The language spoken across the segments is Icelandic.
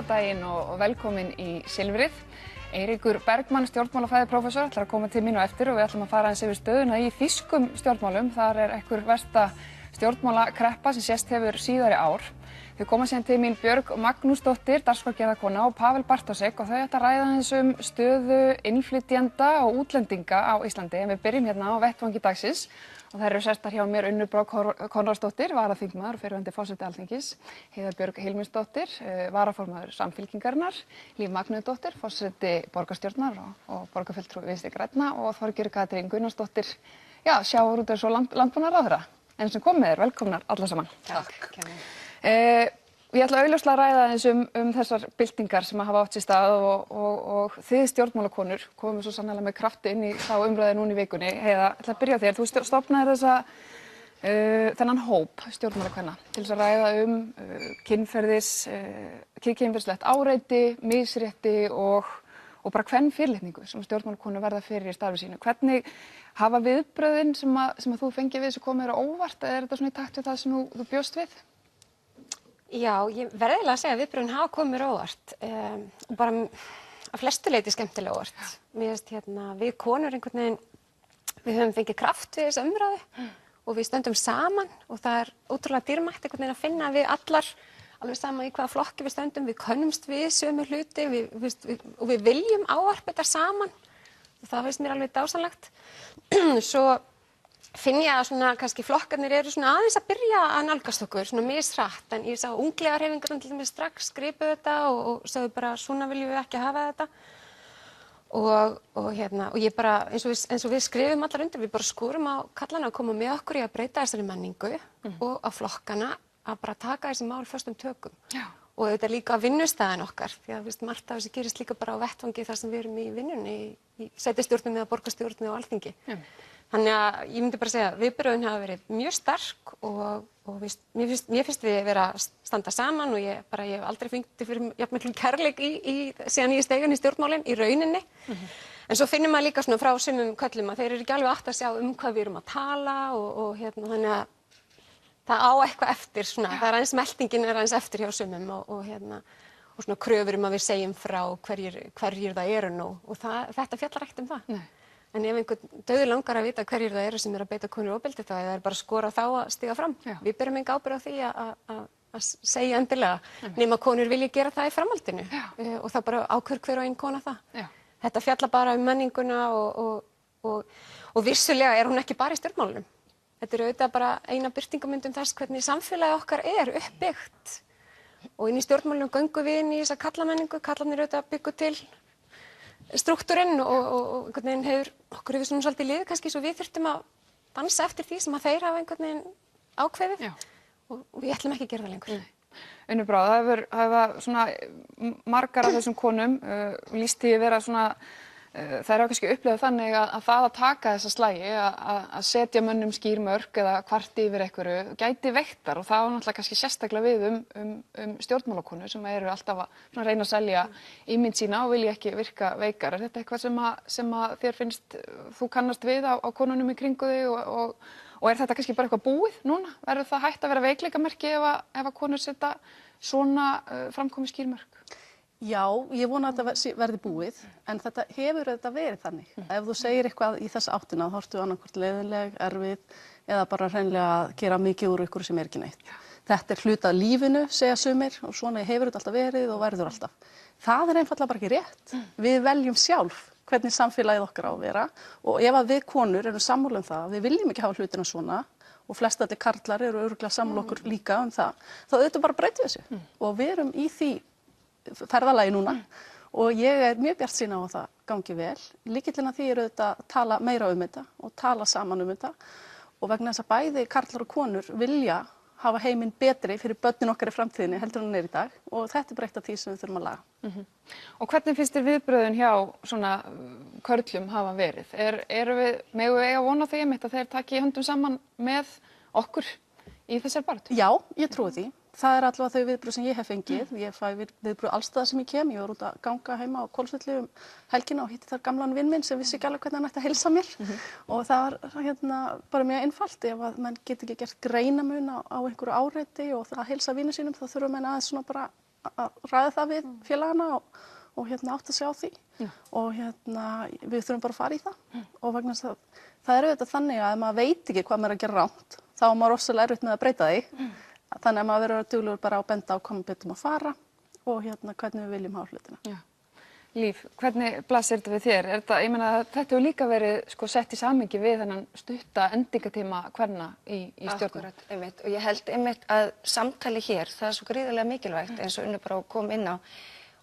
Góðan daginn og velkomin í Silfrið. Eiríkur Bergmann, stjórnmálafræðiprófessor, ætlar að koma til mín á eftir og við ætlum að fara aðeins yfir stöðuna í þýskum stjórnmálum. Þar einhver versta stjórnmálakreppa sem sést hefur síðari ár. Þau koma síðan til mín Björg Magnúsdóttir, dagskrárgerðarkona og Pavel Bartosek og þau ætla að ræða aðeins stöðu innflytjenda og útlendinga á Íslandi. En við byrjum hérna á vettvangi dagsins. Og það eru sestar hjá mér Unnur Brá Konráðsdóttir, varaþingmaður og fyrrverandi forseti Alþingis, Heiða Björg Hilmisdóttir, varaformaður Samfylkingarinnar, Líf Magnúsdóttir, forseti borgarstjórnar og borgarfulltrúi Vinstri grænna og Þorgerður Katrín Gunnarsdóttir, sjávarútvegs- og landbúnaðarráðherra. En sem kom með velkomnar alla saman. Takk. Ég ætla augljóslega að ræða aðeins þessar byltingar sem hafa átt sér stað og þið stjórnmálakonur komum svo sannarlega með krafti inn í þá umræðu núna í vikunni. Heiða, ætla að byrja á þér. Þú stofnaðir þennan hóp stjórnmálakvenna til þess að ræða kynferðislegt áreiti, misrétti og bara kvenfyrirlitningu sem stjórnmálakonur verða fyrir í starfi sínu. Hvernig hafa viðbrögðin sem að þú fengið við þessu komið þér á óvart eða er þetta svona í takt við það sem þú bjóst við? Já, ég verði eiginlega að segja að viðbrögðin hafa komið mér óvart og bara að flestu leyti skemmtilega óvart. Mér finnst við konur einhvern veginn, við höfum fengið kraft við þessu umræðu og við stöndum saman og það er ótrúlega dýrmætt einhvern veginn að finna að við allar, alveg sama í hvaða flokki við stöndum, við könnumst við sömu hluti og við viljum ávarpa þetta saman og það finnst mér alveg dásamlegt. Svo finn ég að svona kannski flokkarnir eru svona aðeins að byrja að nálgast okkur svona misrætt en ég sá unglingahreyfingarnar til dæmis strax gripu þetta og sögðu bara svona viljum við ekki hafa þetta og ég bara eins og við skrifum allar undir við bara skorum á kallana að koma með okkur í að breyta þessari menningu og á flokkana að bara taka þessi mál föstum tökum. Já. Og þetta líka á vinnustæðin okkar því að margt af þessu gerist líka bara á vettvangi þar sem við erum í vinnunni í sveitarstjórnum eða borgarstjórnum og Alþingi. Já. Þannig að ég myndi bara segja að viðbrögðin hafa verið mjög sterk og mér finnst við vera að standa saman og ég hef aldrei fengið fyrir jafn miklum kærleik síðan ég steig inn í stjórnmálin í rauninni. En svo finnum maður líka svona frá sumum köllum að þeir eru ekki alveg átt að sjá hvað við erum að tala og þannig að það á eitthvað eftir svona, það er aðeins meltingin er aðeins eftir hjá sumum og svona kröfur að við segjum frá hverjir það eru nú og þetta fjallar ekkert um það. Nei. En ef einhvern dauður langar að vita hverjir það eru sem eru að beita konur ofbeldi þá er bara að skora þá að stíga fram. Já. Við berum enga ábyrgð á því að segja endilega nema konur vilji gera það í framhaldinu og það bara ákveður hver og ein kona það. Já. Þetta fjallar bara um menninguna og vissulega er hún ekki bara í stjórnmálunum. Þetta er auðvitað bara eina birtingarmyndum þess hvernig samfélagi okkar er uppbyggt og inn í stjórnmálunum göngum við inn í þessa kallamenningu, kallarnir auðvitað byggu til struktúrinn og einhvern veginn okkur hefur svona svolítið liðið kannski svo við þurftum að dansa eftir því sem að þeir hafa einhvern veginn ákveðið og við ætlum ekki að gera það lengur. Unnur Brá, það hafa svona margar af þessum konum lýst því að vera svona þær hafa kannski upplifað þannig að það að taka þessa slagi að setja mönnum skýr mörk eða kvarti yfir einhverju gæti veiktar og það var náttúrulega kannski sérstaklega við um stjórnmálakonur sem eru alltaf að reyna að selja ímynd sína og vilja ekki virka veikar. Er þetta eitthvað sem að þér finnst þú kannast við á konunum í kringu þig og er þetta kannski bara eitthvað búið núna? Verður það hægt að vera veikleikamerki ef að konur setja svona framkomi skýr mörk? Já, ég vona að þetta verði búið, en þetta hefur auðvitað verið þannig. Ef þú segir eitthvað í þessa áttina, þá ertu annarkvort leiðinleg, erfið eða bara hreinlega að gera mikið úr ykkur sem er ekki neitt. Þetta er hluti af lífinu, segja sumir, og svona hefur þetta alltaf verið og verður alltaf. Það er einfaldlega bara ekki rétt. Við veljum sjálf hvernig samfélagið okkar á að vera og ef að við konur erum sammála um það, við viljum ekki hafa hlutina svona og flest allir karlar eru örugglega sammála okkur líka um það, þá auðvitað bara breytum við þessu og við erum í því ferðalagi núna og ég er mjög bjartsýn á að það gangi vel. Lykillinn að því er auðvitað að tala meira um þetta og tala saman um þetta og vegna þess að bæði karlar og konur vilja hafa heiminn betri fyrir börnin okkar í framtíðinni heldur en hann er í dag og þetta er bara eitt af því sem við þurfum að laga. Og hvernig finnst þér viðbrögðin hjá svona körlum hafa verið? Megum við eiga von á því að þeir taki höndum saman með okkur í þessari baráttu? Já, ég trúi því. Það er allavega þau viðbrögð sem ég hef fengið. Ég fæ viðbrögð alls staðar sem ég kem. Ég var út að ganga heima á Hvolsvelli helgina og hitti þar gamlan vin minn sem vissi ekki alveg hvernig hann ætti að heilsa mér. Og það var bara mjög einfalt. Ef að menn get ekki gert greinamun á einhverju áreiti og að heilsa vinum sínum þá þurfa menn aðeins svona bara að ræða það við félagana og átta sig á því og við þurfum bara að fara í það og vegna þess að það er auðvitað þannig að ef maður veit ekki hvað maður er að gera rangt þá er maður rosalega erfitt með að breyta því þannig að maður verður duglegur bara að benda á hvað maður betur að fara og hvernig við viljum hafa hlutina. Já. Líf, hvernig blasir þetta við þér? Ég meina að þetta hefur líka verið sett í samhengi við þennan stutta endingatíma kvenna í stjórnum. Akkurat, einmitt. Og ég held einmitt að samtali hér, það er svo gríðarlega mikilvægt eins og Unnur bara kom inn á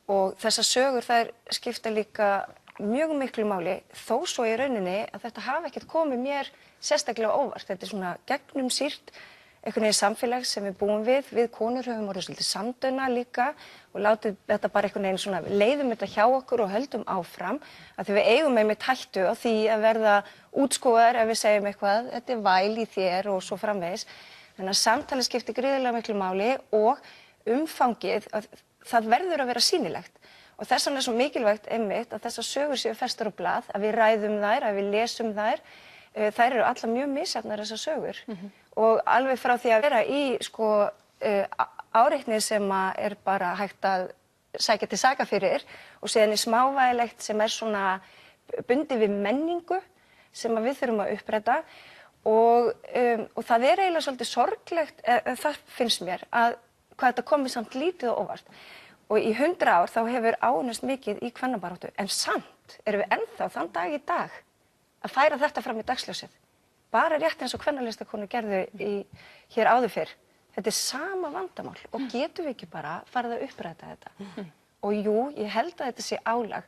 og þessar sögur þær skipta líka mjög miklu máli þó svo í rauninni að þetta hafi ekkert komið mér sérstaklega óvart. Þetta er svona gegnumsýrt einhvern veginn samfélag sem við búum við konur höfum orðið svolítið samdauna líka og látið þetta bara einhvern veginn svona leiðum þetta hjá okkur og höldum áfram að því við eigum einmitt hættu á því að verða útskúfaðar ef við segjum eitthvað, þetta er væl í þér og svo framvegis. Þannig að samtalið skiptir gríðarlega miklu máli og umfangið, það verður að vera sýnilegt. Og þess vegna er svo mikilvægt einmitt að þessar sögur séu festar á blað, að við ræðum þær, að við lesum þær. Þær eru allar mjög misjafnar þessar sögur og alveg frá því að vera í áreitni sem er bara hægt að sækja til saka fyrir og síðan í smávægilegt sem er svona bundið við menningu sem við þurfum að uppræta og það er eiginlega svolítið sorglegt, það finnst mér, að hvað þetta komið samt lítið og óvart. Og í 100 ár þá hefur áunnist mikið í kvennabaráttu en samt erum við ennþá þann dag í dag að færa þetta fram í dagsljósið. Bara rétt eins og kvennalistakonur gerðu hér áður fyrr. Þetta er sama vandamál og getum við ekki bara farið að uppræta þetta. Og jú, ég held að þetta sé álag.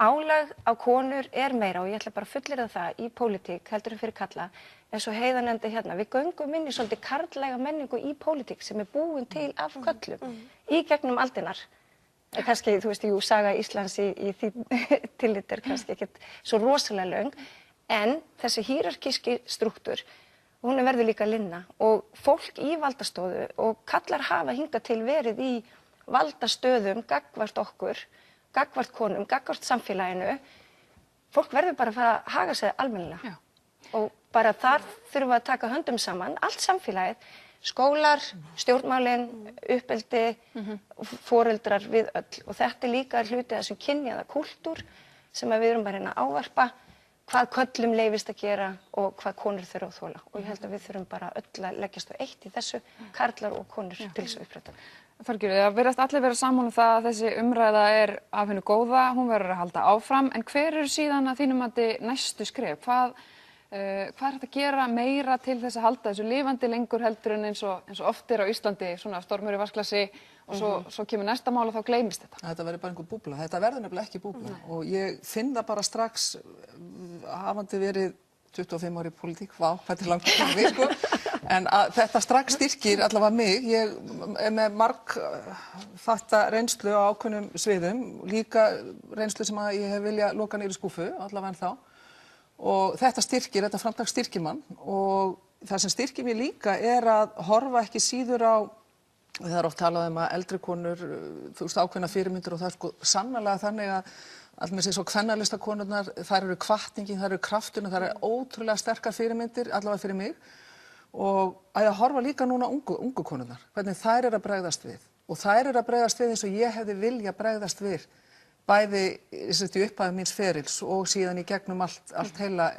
Álag á konur er meira og ég ætla bara að fullyrða það í pólitík heldur en fyrir kalla. Eins og Heiða nefndi hérna, við göngum inn í svolítið karllæga menningu í pólitík sem er búin til af köllum í gegnum aldirnar. Kannski, þú veist, jú, saga Íslands í því tillit er kannski ekkert svo rosalega löng, en þessi hierarkíski strúktúr, hún verður líka að linna og fólk í valdastöðu og kallar hafa hingað til verið í valdastöðum gagnvart okkur, gagnvart konum, gagnvart samfélaginu, fólk verður bara að fara að haga sig almennilega. Og bara þar þurfum við að taka höndum saman, allt samfélagið, skólar, stjórnmálin, uppeldi, foreldrar við öll. Og þetta er líka hluti af þessum kynjaða kúltúr sem við erum bara að ávarpa, hvað körlum leyfist að gera og hvað konur þurfa að þola. Og ég held að við þurfum bara öll að leggjast á eitt í þessu, karlar og konur til þess að uppræta. Þorgerður, það virðast allir vera sammála um það að þessi umræða er af hinu góða, hún verður að halda áfram, en hver eru síðan að þínum mati næstu skref? Hvað er þetta að gera meira til þess að halda þessu lifandi lengur heldur en eins og oft er á Íslandi, svona stormur í vatnsglasi og svo kemur næsta mál og þá gleymist þetta? Þetta verður bara einhver búbla. Þetta verður nefnilega ekki búbla og ég finn það bara strax hafandi verið 25 ári í pólitík, vá, hvað er langt að við, sko. En þetta strax styrkir allavega mig. Ég er með margþætta reynslu á ákveðnum sviðum, líka reynslu sem að ég hef viljað loka niður í skúffu, allavega en þá. Og þetta styrkir, þetta framtak styrkir mann og það sem styrkir mig líka er að horfa ekki síður á, það er oft talað um að eldri konur, þú veist, ákveðna fyrirmyndir og það er sko sannarlega þannig að allmest eins og kvennalistakonurnar, þær eru hvatningin, þær eru krafturinn, þær eru ótrúlega sterkar fyrirmyndir, allavega fyrir mig og að horfa líka núna ungu konurnar, hvernig þær eru að bregðast við og þær eru að bregðast við eins og ég hefði viljað bregðast við bæði í upphæðu míns ferils og síðan í gegnum allt heila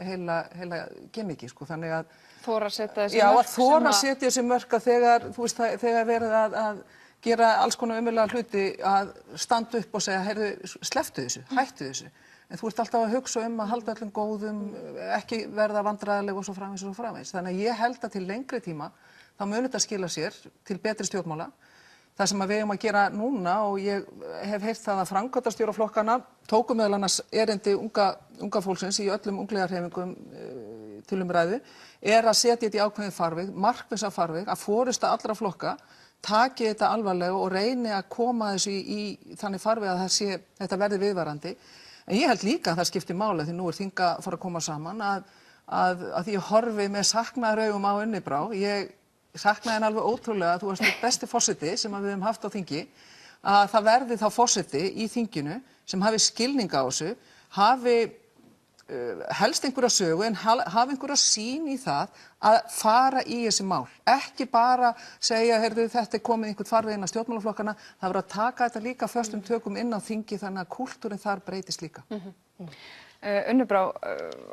gemiki, sko, þannig að þora að setja þessi mörk. Já, að þora að setja þessi mörk að þegar, þú veist, þegar verið að gera alls konar umöðlega hluti að standa upp og segja, heyrðu, slepptu þessu, hættu þessu. En þú ert alltaf að hugsa um að halda öllum góðum, ekki verða vandræðaleg og svo framvegis. Þannig að ég held að til lengri tíma þá mun þetta skila sér til betri stjórnmála. Það sem við eigum að gera núna og ég hef heyrt það að framkvæmdastjóraflokkana tóku meðal annars erindi unga fólksins í öllum unglingahreyfingum til umræðu er að setja þetta í ákveðin farveg, markvissa farveg, að forysta allra flokka taki þetta alvarlega og reyni að koma þessu í þannig farveg að þetta verði viðvarandi. En ég held líka að það skiptir máli því nú er þing að fara að koma saman að því ég horfi með saknaðaraugum á Unni Brá. Ég saknaði henni alveg ótrúlega að þú varst besti forseti sem við höfum haft á þingi, að það verði þá forseti í þinginu sem hafi skilning á þessu, hafi helst einhverja sögu en hafa einhverja sýn í það að fara í þessi mál. Ekki bara segja, heyrðu, þetta komið einhvern farveg inn á stjórnmálaflokkana, það verður að taka þetta líka föstum tökum inn á þingi þannig að kúltúrin þar breytist líka. Unnur Brá,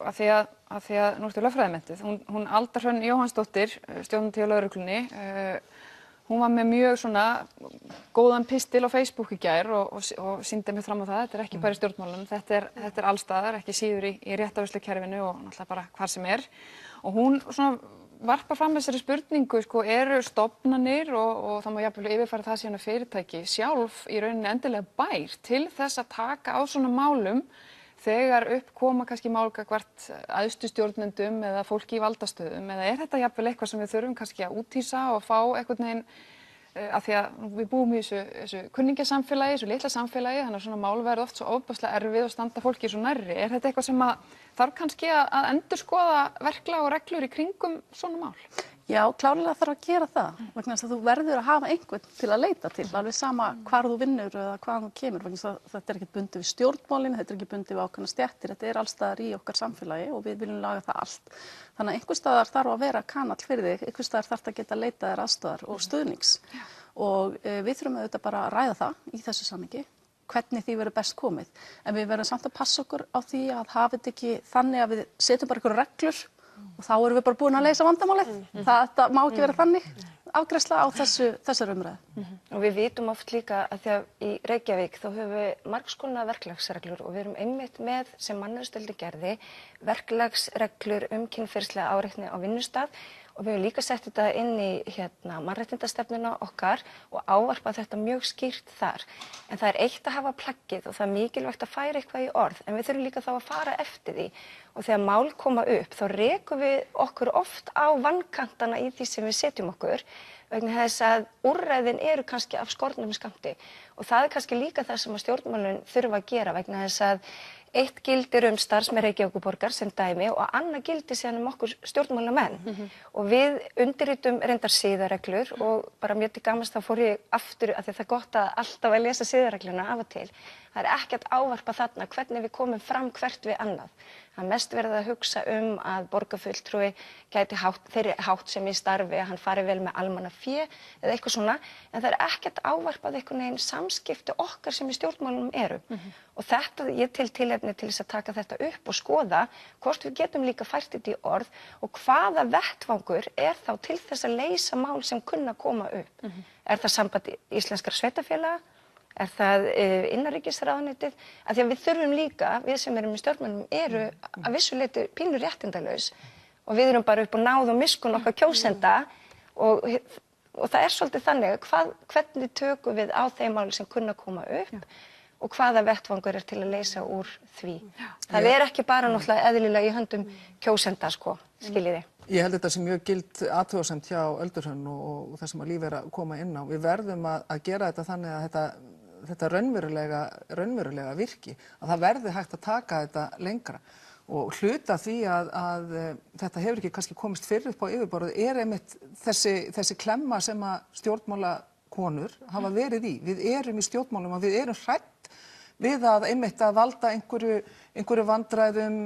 af því að nú ertu lögfræðimenntuð, hún Alda Hrönn Jóhannsdóttir, stjórnandi hjá lögreglunni, hún var með mjög svona góðan pistil á Facebook í gær og sýndi mig fram á það, þetta er ekki bara í stjórnmálunum, þetta er allstaðar, ekki síður í réttarvörslukerfinu og náttúrulega bara hvar sem er. Og hún svona varpar fram þessari spurningu, sko, eru stofnanir og það má jafnvel yfirfæra það síðan að fyrirtæki sjálf í rauninni endilega bær til þess að taka á svona málum þegar upp koma kannski mál gagnvart æðstu stjórnendum eða fólki í valdastöðum, eða er þetta jafnvel eitthvað sem við þurfum kannski að úthýsa og fá einhvern veginn, af því að við búum í þessu kunningjasamfélagi, þessu litla samfélagi, þannig að svona mál verður oft svo ofboðslega erfið og standa fólki svo nærri. Er þetta eitthvað sem að þarf kannski að endurskoða verklag og reglur í kringum svona mál? Já, klárlega þarf að gera það, vegna þess að þú verður að hafa einhvern til að leita til, alveg sama hvar þú vinnur eða hvaðan þú kemur, vegna þess að þetta er ekki bundið við stjórnmálin, þetta er ekki bundið við ákveðnar stéttir, þetta er allstaðar í okkar samfélagi og við viljum laga það allt. Þannig að einhvers staðar þarf að vera kanall fyrir þig, einhvers staðar þarf að geta leitað þér aðstoðar og stuðnings. Og við þurfum auðvitað bara að ræða það í þessu samhengi, hvernig því verður best komið. En við verðum samt að passa okkur á því að hafa þetta ekki þannig að við setjum bara einhverjar reglur og þá erum við bara búin að leysa vandamálið. Þetta má ekki vera þannig afgreiðsla á þessar umræðu. Og við vitum oft líka að því að í Reykjavík þá höfum við margs konar verklagsreglur og við erum einmitt með sem mannauðsdeildin gerði verklagsreglur kynferðislega áreitni á vinnustað og við höfum líka sett þetta inn í mannréttindastefnuna okkar og ávarpað þetta mjög skýrt þar. En það er eitt að hafa plaggið og það er mikilvægt að færa eitthvað í orð en við þurfum líka þá að fara eftir því og þegar mál koma upp þá rekum við okkur oft á vankantana í því sem við setjum okkur vegna þess að úrræðin eru kannski af skornum skammti og það er kannski líka það sem að stjórnmálin þurfa að gera vegna þess að eitt gildir starfsmenn Reykjavíkurborgar sem dæmi og annað gildir síðan okkur stjórnmálamenn og við undirritum reyndar siðareglur og bara mjög til gamans þá fór ég aftur af því að það er gott að alltaf að lesa siðaregluna af og til. Það er ekkert ávarpa þarna hvernig við komum fram hvert við annað. Það er mest verið að hugsa að borgarfulltrúi gæti þeirri háttsemi í starfi að hann fari vel með almannafé eða eitthvað svona en það er ekkert ávarpað einhvern veginn samskipti okkar sem í stjórnmálunum eru. Og þetta, ég til tilefni til þess að taka þetta upp og skoða hvort við getum líka fært þetta í orð og hvaða vettvangur er þá til þess að leysa mál sem kunna koma upp. Er það samband íslenskra sveitarfélaga? Er það innanríkisráðuneytið? Af því að við þurfum líka, við sem erum í stjórnmálum eru að vissu leyti pínu réttindalaus og við erum bara upp á náð og miskunn okkar kjósenda og það er svolítið þannig hvernig tökum við á þeim máli sem kunna koma upp og hvaða vettvangur er til að leysa úr því. Það er ekki bara náttúrulega eðlilega í höndum kjósenda, skiljiði. Ég held þetta sem mjög gild athugasemd hjá Öldu Hrönn og það sem að Líf er að koma inn á. Við verðum að gera þetta þannig að þetta raunverulega virki, að það verði hægt að taka þetta lengra. Og hluta því að þetta hefur ekki kannski komist fyrr upp á yfirborðið er einmitt þessi klemma sem að stjórnmálakonur hafa verið í. Við erum í stjórnmálum og við erum hrædd við að einmitt að valda einhverju vandræðum.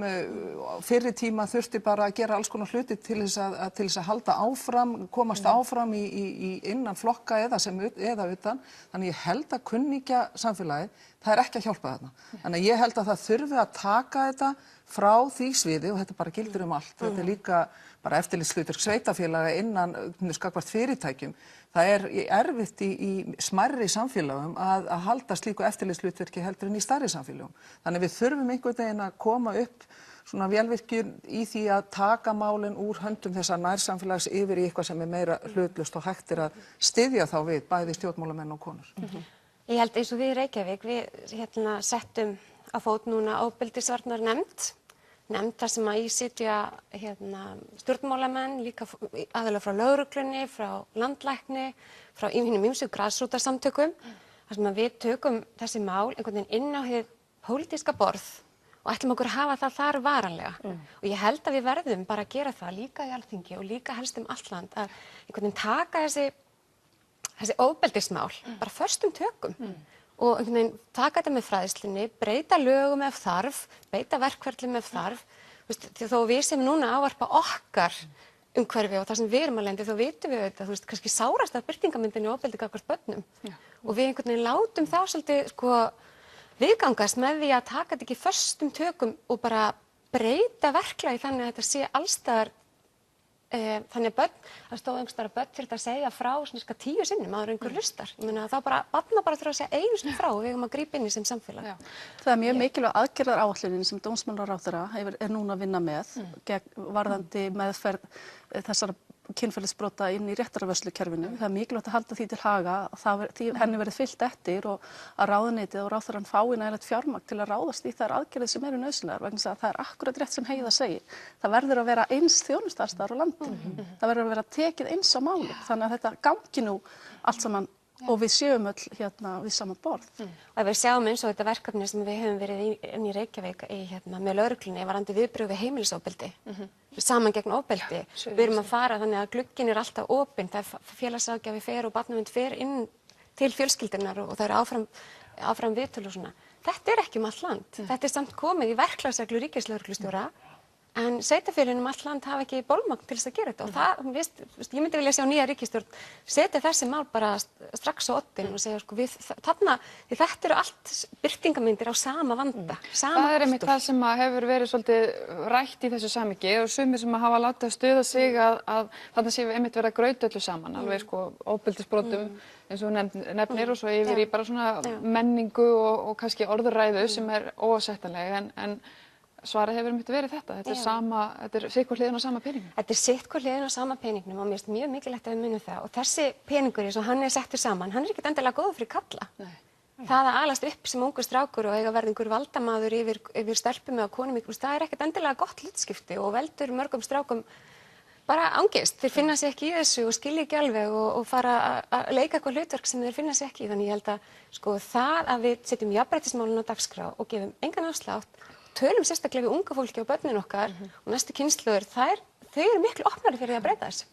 Fyrri tíma þurfti bara að gera alls konar hluti til þess að halda áfram, komast áfram í innan flokka eða utan. Þannig ég held að kunningjasamfélagið, það er ekki að hjálpa þarna. Þannig ég held að það þurfi að taka þetta frá því sviði og þetta bara gildir allt. Þetta er líka bara eftirlitshlutverk sveitarfélaga innan gagnvart fyrirtækjum. Það er erfitt í smærri samfélagum að halda slíku eftirlitshlutverki heldur en í stærri samfélagum. Þannig við þurfum einhvern veginn að koma upp svona vélvirkjun í því að taka málin úr höndum þessa nærsamfélags yfir í eitthvað sem er meira hlutlaust og hægt að styðja þá við bæði stjórnmálamenn og konur. Ég held eins og við í Reykjavík, við settum á fót núna ofbeldisvarnarnefnd þar sem að í sitja stjórnmálamenn, líka aðallega frá lögreglunni, frá landlækni, frá hinum ýmsu grasrótarsamtökum, þar sem að við tökum þessi mál einhvern veginn inn á hið pólitíska borð og ætlum okkur að hafa það þar varanlega. Og ég held að við verðum bara að gera það líka í Alþingi og líka helst allt land að einhvern veginn taka þessi ofbeldismál bara föstum tökum og einhvern veginn taka þetta með fræðslunni, breyta lögum ef þarf, breyta verkferlum ef þarf, því þó við sem núna ávarpa okkar umhverfi og það sem við erum að lendi, þá vitum við þetta, kannski sárasta birtingamyndin í ofbeldi gagnvart börnum og við einhvern veginn látum þá svolítið viðgangast með því að taka þetta ekki föstum tökum og bara breyta verklagi þannig að þetta sé allstaðar þannig að það stóð einhvers staðar að börn þurft að segja frá 10 sinnum áður en einhver hlustar. Ég meina þá barna bara þurfa að segja einu sinni frá og við eigum að grípa inn í sem samfélag. Það er mjög mikilvæg aðgerðaráætlunin sem dómsmálaráðherra er núna að vinna með varðandi meðferð þessara kynferðisbrota inn í réttarvörslukerfinu. Það er mikilvægt að halda því til haga að henni verið fylgt eftir og að ráðuneytið og ráðherrann fái nægilegt fjármagn til að ráðast í þær aðgerðir sem eru nauðsynlegar vegna þess að það er akkúrat rétt sem Heiða segir. Það verður að vera eins þjónustaðar á landinu. Það verður að vera tekið eins á máli þannig að þetta gangi nú allt saman og við séum öll hérna við sama borð. Og ef við sjáum eins og þetta verkefni sem við höfum verið inn í Reykjavík með lögreglunni varðandi viðbrögð við heimilisofbeldi, saman gegn ofbeldi. Við erum að fara þannig að glugginn er alltaf opinn, það er félagsráðgjafi fer og barnavernd fer inn til fjölskyldunar og það er áfram viðtöl og svona. Þetta er ekki allt land. Þetta er samt komið í verklagsreglu ríkislögreglustjóra. En sveitarfélögin allt land hafa ekki bolmagn til þess að gera þetta og það, ég myndi vilja sjá nýja ríkisstjórn setja þessi mál bara strax á oddinn og segja því þetta eru allt birtingamyndir á sama vanda, sama Það er einmitt það sem hefur verið svolítið rætt í þessu samhengi og sumir sem hafa látið að stuða sig að þarna séu einmitt verið að grauta öllu saman, alveg ofbeldisbrotum eins og nefnir og svo yfir í bara svona menningu og kannski orðuræðu sem er óásættanleg en svarið hefur einmitt verið þetta er sitthvor hliðin á sama peningnum. Þetta er sitthvor hliðin á sama peningnum og mér finnst mjög mikilvægt að við munum það og þessi peningur eins og hann er settur saman, hann er ekkert endilega góður fyrir kalla. Nei. Það að alast upp sem ungur strákur og eiga verða einhver valdamaður yfir stelpum eða konum það er ekkert endilega gott hlutskipti og veldur mörgum strákum bara angist. Þeir finna sig ekki í þessu og skilja ekki alveg og fara að leika eitthvað hlutverk sem þeir finna sig ekki í. Þannig ég held að það að við setjum jafnréttismálin á dagskrá og gefum engan afslátt tölum sérstaklega við unga fólki og börnin okkar og næstu kynslóðir, þau eru miklu opnari fyrir því að breyta þessu.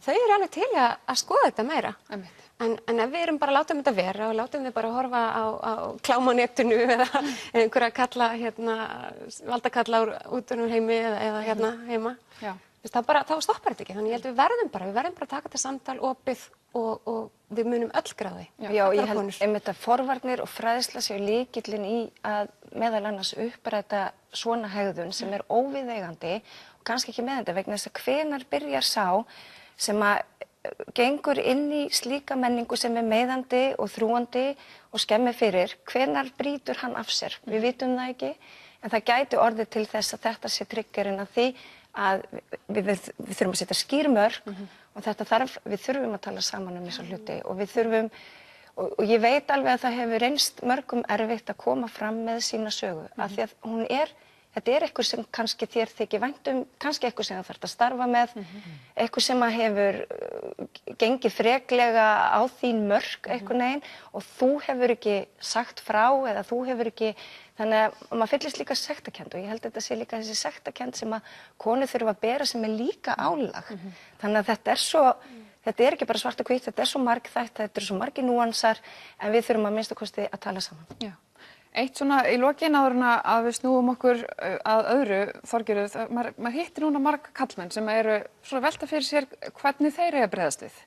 Þau eru alveg til að skoða þetta meira. En ef við erum bara látum þetta vera og látum við bara horfa á klám á netinu eða einhverja kalla, valdakalla út úr heimi eða hérna heima, þá stoppar þetta ekki. Þannig ég held við verðum bara að taka þetta samtal opið og við munum öll gráði. Já, ég held einmitt að forvarnir og fræðsla séu lykillinn í að meðal annars uppræta svona hegðun sem er óviðeigandi og kannski ekki meðandi vegna þess að hvenær byrjar sá sem að gengur inn í slíka menningu sem er meiðandi og þrúgandi og skemmir fyrir, hvenær brýtur hann af sér? Við vitum það ekki, en það gæti orðið til þess að þetta sé triggerinn að því að við þurfum að setja skýr mörk og við þurfum að tala saman um þessa hluti og við þurfum, og ég veit alveg að það hefur reynst mörgum erfitt að koma fram með sína sögu af því að þetta er eitthvað sem kannski þér þykir vænt kannski eitthvað sem það þarf að starfa með, eitthvað sem að hefur gengið freklega á þín mörk einhvern veginn og þú hefur ekki sagt frá eða þú hefur ekki, þannig að maður fyllist líka sektarkennd og ég held að þetta sé líka þessi sektarkennd sem að konur þurfa að bera sem er líka álag. Þannig að þetta er ekki bara svart og hvítt, þetta er svo margþætt, þetta eru svo margir núansar en við þurfum að minnsta kosti að tala saman. Já. Eitt svona í lokin áður en að við snúum okkur að öðru, Þorgerður, maður hittir núna marga karlmenn sem eru svona velta fyrir sér hvernig þeir eiga að bregðast við.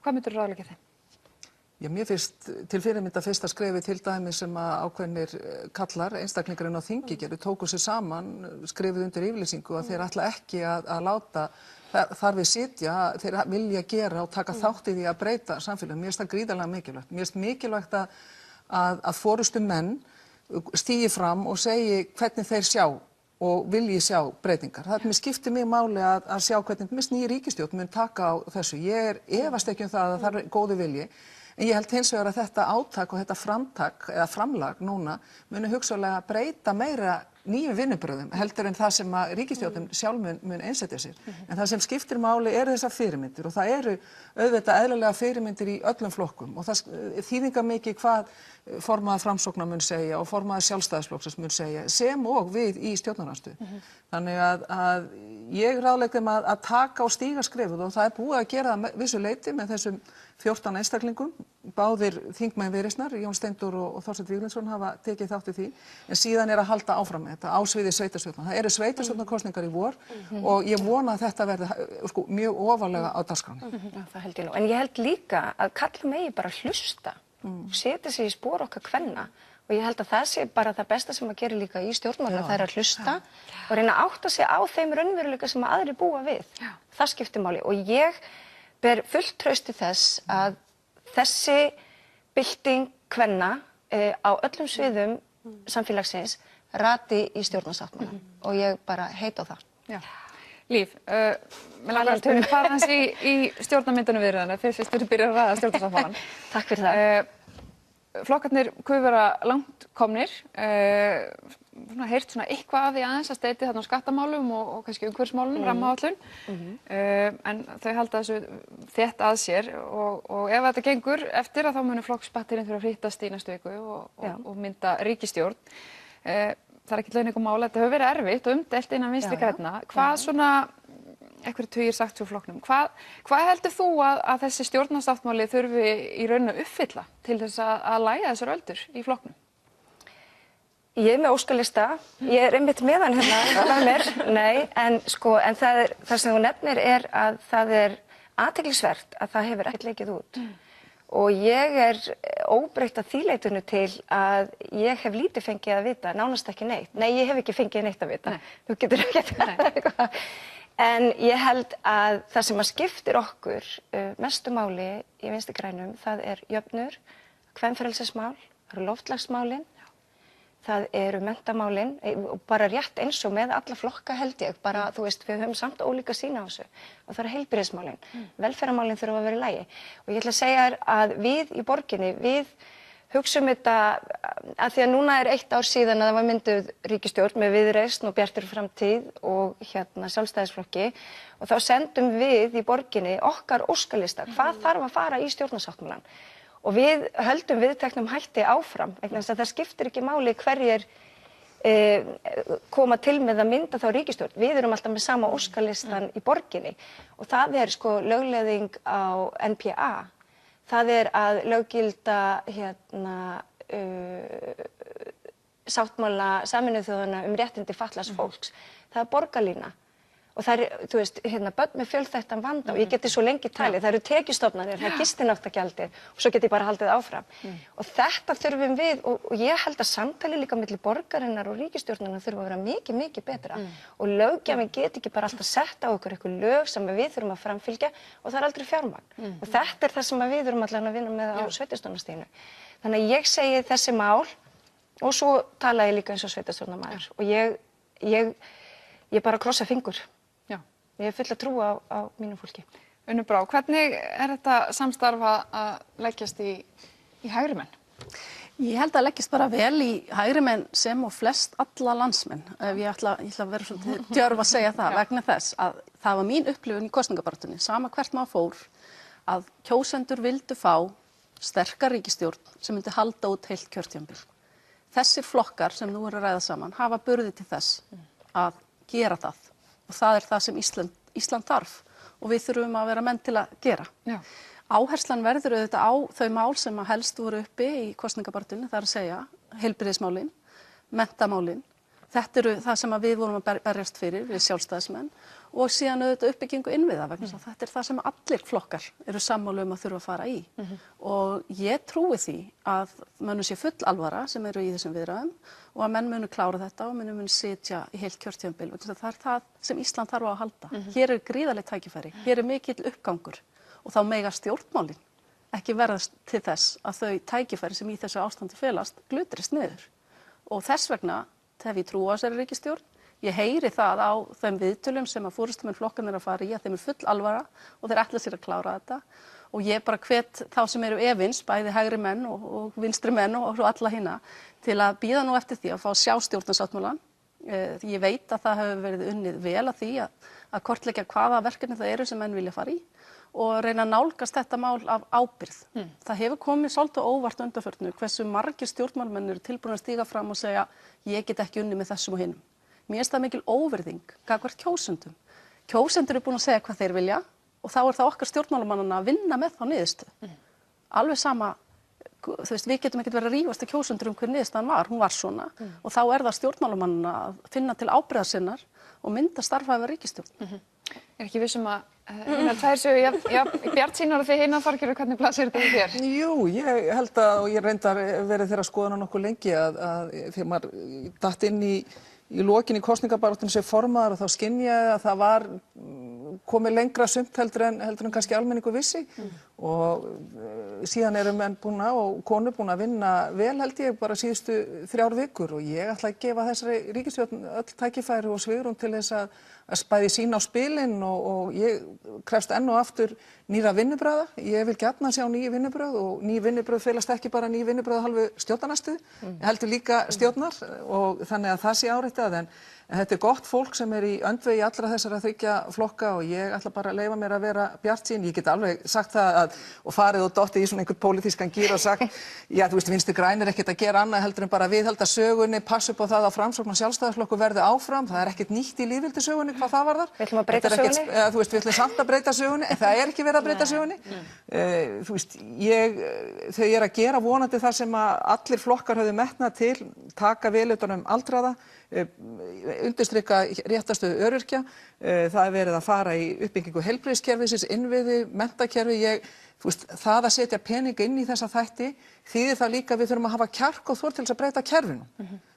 Hvað myndirðu ráðleggja þeim? Já, mér finnst til fyrirmynda fyrsta skrefi til dæmis sem að ákveðnir kallar, einstaklingarinn á þingi gerðu, tóku sig saman, skrifuðu undir yfirlýsingu að þeir ætla ekki að láta þar við sitja, þeir vilja gera og taka þátt í því að breyta samfélaginu. Mér finnst það gríðarlega mikilvægt. Mér finnst mikilvægt að forystumenn stígi fram og segi hvernig þeir sjá og vilji sjá breytingar. Það skiptir mig máli að sjá hvernig nýja ríkisstjórn mun taka á þessu. Ég efast ekki um það að það er góður vilji, en ég held hins vegar að þetta átak og þetta framlag núna muni hugsanlega breyta meira nýjum vinnubröðum heldur en það sem að ríkisstjórnin sjálf mun einsetja sér. En það sem skiptir máli eru þessar fyrirmyndir og það eru auðvitað eðlilega fyrirmyndir í öllum flokkum og það þýðingar mikið hvað formaður Framsóknar mun segja og formaður Sjálfstæðisflokksins mun segja sem og við í stjórnarandstöðu. Þannig að ég ráðlegg þeim að taka og stíga skrefið og það er búið að gera það vissu leyti með þessum 14 einstaklingum báðir þingmenn Viðreisnar, Jón Steindór og Þorsteinn Víglundsson hafa tekið þátt í því, en síðan að halda áfram með þetta á sviði sveitarstjórna. Það eru sveitarstjórnarkosningar í vor og ég vona að þetta verði mjög ofarlega á dagskránni. Já, það held ég nú. En ég held líka að karlar megi bara hlusta, setja sig í spor okkar kvenna. Og ég held að það sé bara það besta sem að gera líka í stjórnmálum, það að hlusta og reyna að átta sig á þeim raunveruleika sem aðrir búa við. Það skiptir máli og ég ber fullt traust til þess að þessi bylting kvenna á öllum sviðum samfélagsins rati í stjórnarsáttmála og ég bara heit á það. Já. Líf, mér langar að fara hans í stjórnarmyndunum viðræðina fyrst við byrjum að ræða stjórnarsáttmálann. Takk fyrir það. Flokkarnir kuð vera langt komnir, heyrt svona eitthvað af því aðeins að steyti þarna á skattamálum og kannski umhverfismálum, rammaáætlun, en þau halda þessu þétt að sér og ef þetta gengur eftir að þá munu flokksbatterinn þurfa að flytast í næstu viku og mynda ríkisstjórn. Það ekki launingum mála, þetta hefur verið erfitt og umdeilt innan Vinstri grænna. Hvað svona, einhverju tugir sagt svo flokknum, hvað heldur þú að þessi stjórnarsáttmáli þurfi í raun að uppfylla til þess að lægja þessar öldur í flokknum? Ég með óskalista, ég einmitt með hann hérna með mér, nei, en það sem þú nefnir að það athyglisvert að það hefur ekkert leikið út. Og ég óbreytt að því leytinu til að ég hef lítið fengið að vita, nánast ekki neitt. Nei, ég hef ekki fengið neitt að vita. Þú getur ekki En ég held að það sem að skiptir okkur mestu máli í Vinstri grænum, það jöfnur, kvenfrelsismál, það eru loftslagsmálin, það eru menntamálin, bara rétt eins og með alla flokka held ég, bara þú veist, við höfum samt ólíka sýn á þessu og það eru heilbrigðismálin, velferðarmálin þurfa að vera í lagi og ég ætla að segja að við í borginni, við hugsum þetta að því að núna 1 ár síðan að það var mynduð ríkisstjórn með Viðreisn og Bjartri framtíð og Sjálfstæðisflokki og þá sendum við í borginni okkar óskalista, hvað þarf að fara í stjórnarsáttmálann og við höldum viðteknum hætti áfram vegna þess að það skiptir ekki máli hverjir koma til með að mynda þá ríkisstjórn. Við erum alltaf með sama óskalistan í borginni og það lögleiðing á NPA. Það að löggilda sáttmála Sameinuðu þjóðanna réttindi fatlaðs fólks. Það borgarlína. Og það þú veist, börn með fjölþættan vanda og ég geti svo lengi talið. Það eru tekjustofnanir, það gistináttagjaldið og svo get ég bara haldið áfram. Og þetta þurfum við og ég held að samtali líka milli borgarinnar og ríkisstjórnarinnar þurfa að vera mikið, mikið betra. Og löggjafinn get ekki bara alltaf sett á okkur einhver lög sem við þurfum að framfylgja og það aldrei fjármagn. Og þetta það sem við þurfum allan að vinna með á sveitarstjórnarstiginu. Þannig að ég segi þessi mál og svo tala ég líka eins og sveitarstjórnarmaður og ég bara krossa fingur. Ég hef full að trúa á mínu fólki. Unnur Brá, hvernig þetta samstarf að leggjast í hægri menn? Ég held að leggjast bara vel í hægri menn sem og flest alla landsmenn. Ég ætla að vera svolítið djörf að segja það vegna þess að það var mín upplifun í kosningabaráttunni, sama hvert maður fór, að kjósendur vildu fá sterka ríkisstjórn sem myndi halda út heilt kjörtímabil. Þessir flokkar sem nú eru að ræða saman hafa burði til þess að gera það. Og það það sem Ísland þarf og við þurfum að vera menn til að gera. Já. Áherslan verður auðvitað á þau mál sem helst voru uppi í kosningabaráttunni, það að segja heilbrigðismálin, menntamálin. Þetta það sem við vorum að berjast fyrir, við sjálfstæðismenn og síðan auðvitað uppbyggingu innviða vegna þess að þetta það sem allir flokkar eru sammála að þurfa að fara í. Og ég trúi því að mönnum sé full alvara sem eru í þessum viðræðum og að menn munu klára þetta og munu sitja í heilt kjörtímabil. Það það sem Ísland þarf á að halda. Hér gríðarlegt tækifæri, hér mikill uppgangur og þá mega stjórnmálin ekki verðast til þess að þau tækifæri sem í þessu ástandi felast glutrist niður. Og þess vegna hef ég trú á þessari ríkisstjórn. Ég heyri það á þeim viðtölum sem að forystumenn flokkarnir að fara í að þeim full alvara og þeir ætla sér að klára þetta. Og ég bara hvet þá sem eru efins, bæði hægri menn og vinstri menn og alla hina, til að bíða nú eftir því að fá sjá stjórnarsáttmálann. Ég veit að það hefur verið unnið vel að því að kortleggja hvaða verkefni það eru sem menn vilja fara í og reyna að nálgast þetta mál af ábyrgð. Það hefur komið svolítið óvart undanförnu hversu margir stjórnmálamenn eru tilbúin að stíga fram og segja ég get ekki unnið með þessum og hinum. Mér finnst það mikil óvirðing gagnvart kjósendum. Kjósendur eru búin að segja hvað þeir vilja og þá það okkar stjórnmálamannanna að vinna með þá niðurstöðu. alveg sama, þú veist, við getum ekkert verið að rífast að kjósendur hver niðurstaðan var, hún var svona og þá það stjórnmálamannanna að finna til ábyrgðar sinnar og mynda starfhæfa ríkisstjórn. Er ekki vissum að hinar tvær séu bjartsýnar og þið hinar Þorgerður, hvernig blasir þetta við þér? Jú, ég held að, og ég reyndar verið þeirra skoðana nokkuð lengi að þegar maður datt inn í lokin í kosningabaráttunni sem formaður og þá skynjaði að það var komið lengra sumt heldur en kannski almenningur vissi og síðan eru menn og konur búin að vinna vel held ég bara síðustu 3 vikur og ég ætla að gefa þessari ríkisstjórn öll tækifæri og svigrúm til þess að spæði sín á spilin og ég krefst enn og aftur nýra vinnubragða. Ég vil gjarnan sjá ný vinnubrögð og ný vinnubrögð felast ekki bara ný vinnubrögð af hálfu stjórnarnarstöðu, heldur líka stjórnar og þannig að það sé áritað en þetta gott fólk sem í öndvegi allra þessara 3 flokka og ég ætla bara að leyfa mér að vera bjartsýn. Ég get alveg sagt það og farið og dottið í svona einhvern pólitískan gír og sagt, já þú veist Vinstri grænir ekkert að gera annað heldur en bara viðhalda sögunni, passa upp á það að Framsókn og Sjálfstæðisflokkur verði áfram, það ekkert nýtt í lýðveldissögunni hvað það varðar. Við ætlum að breyta sögunni. Þú veist, við ætlum samt að breyta sögunni, en það ekki verið að breyta sögunni. Þú veist, þau að gera vonandi það sem að allir flokkar höfðu metnað til, taka vel utan aldraða, undirstrika réttarstöðu öryrkja, það verið að fara í uppbyggingu heilbrigðiskerfisins, innviði, menntakerfi, þú veist, það að setja peninga inn í þessa þætti þýðir það líka að við þurfum að hafa kjark og þor til þess að breyta kerfinu.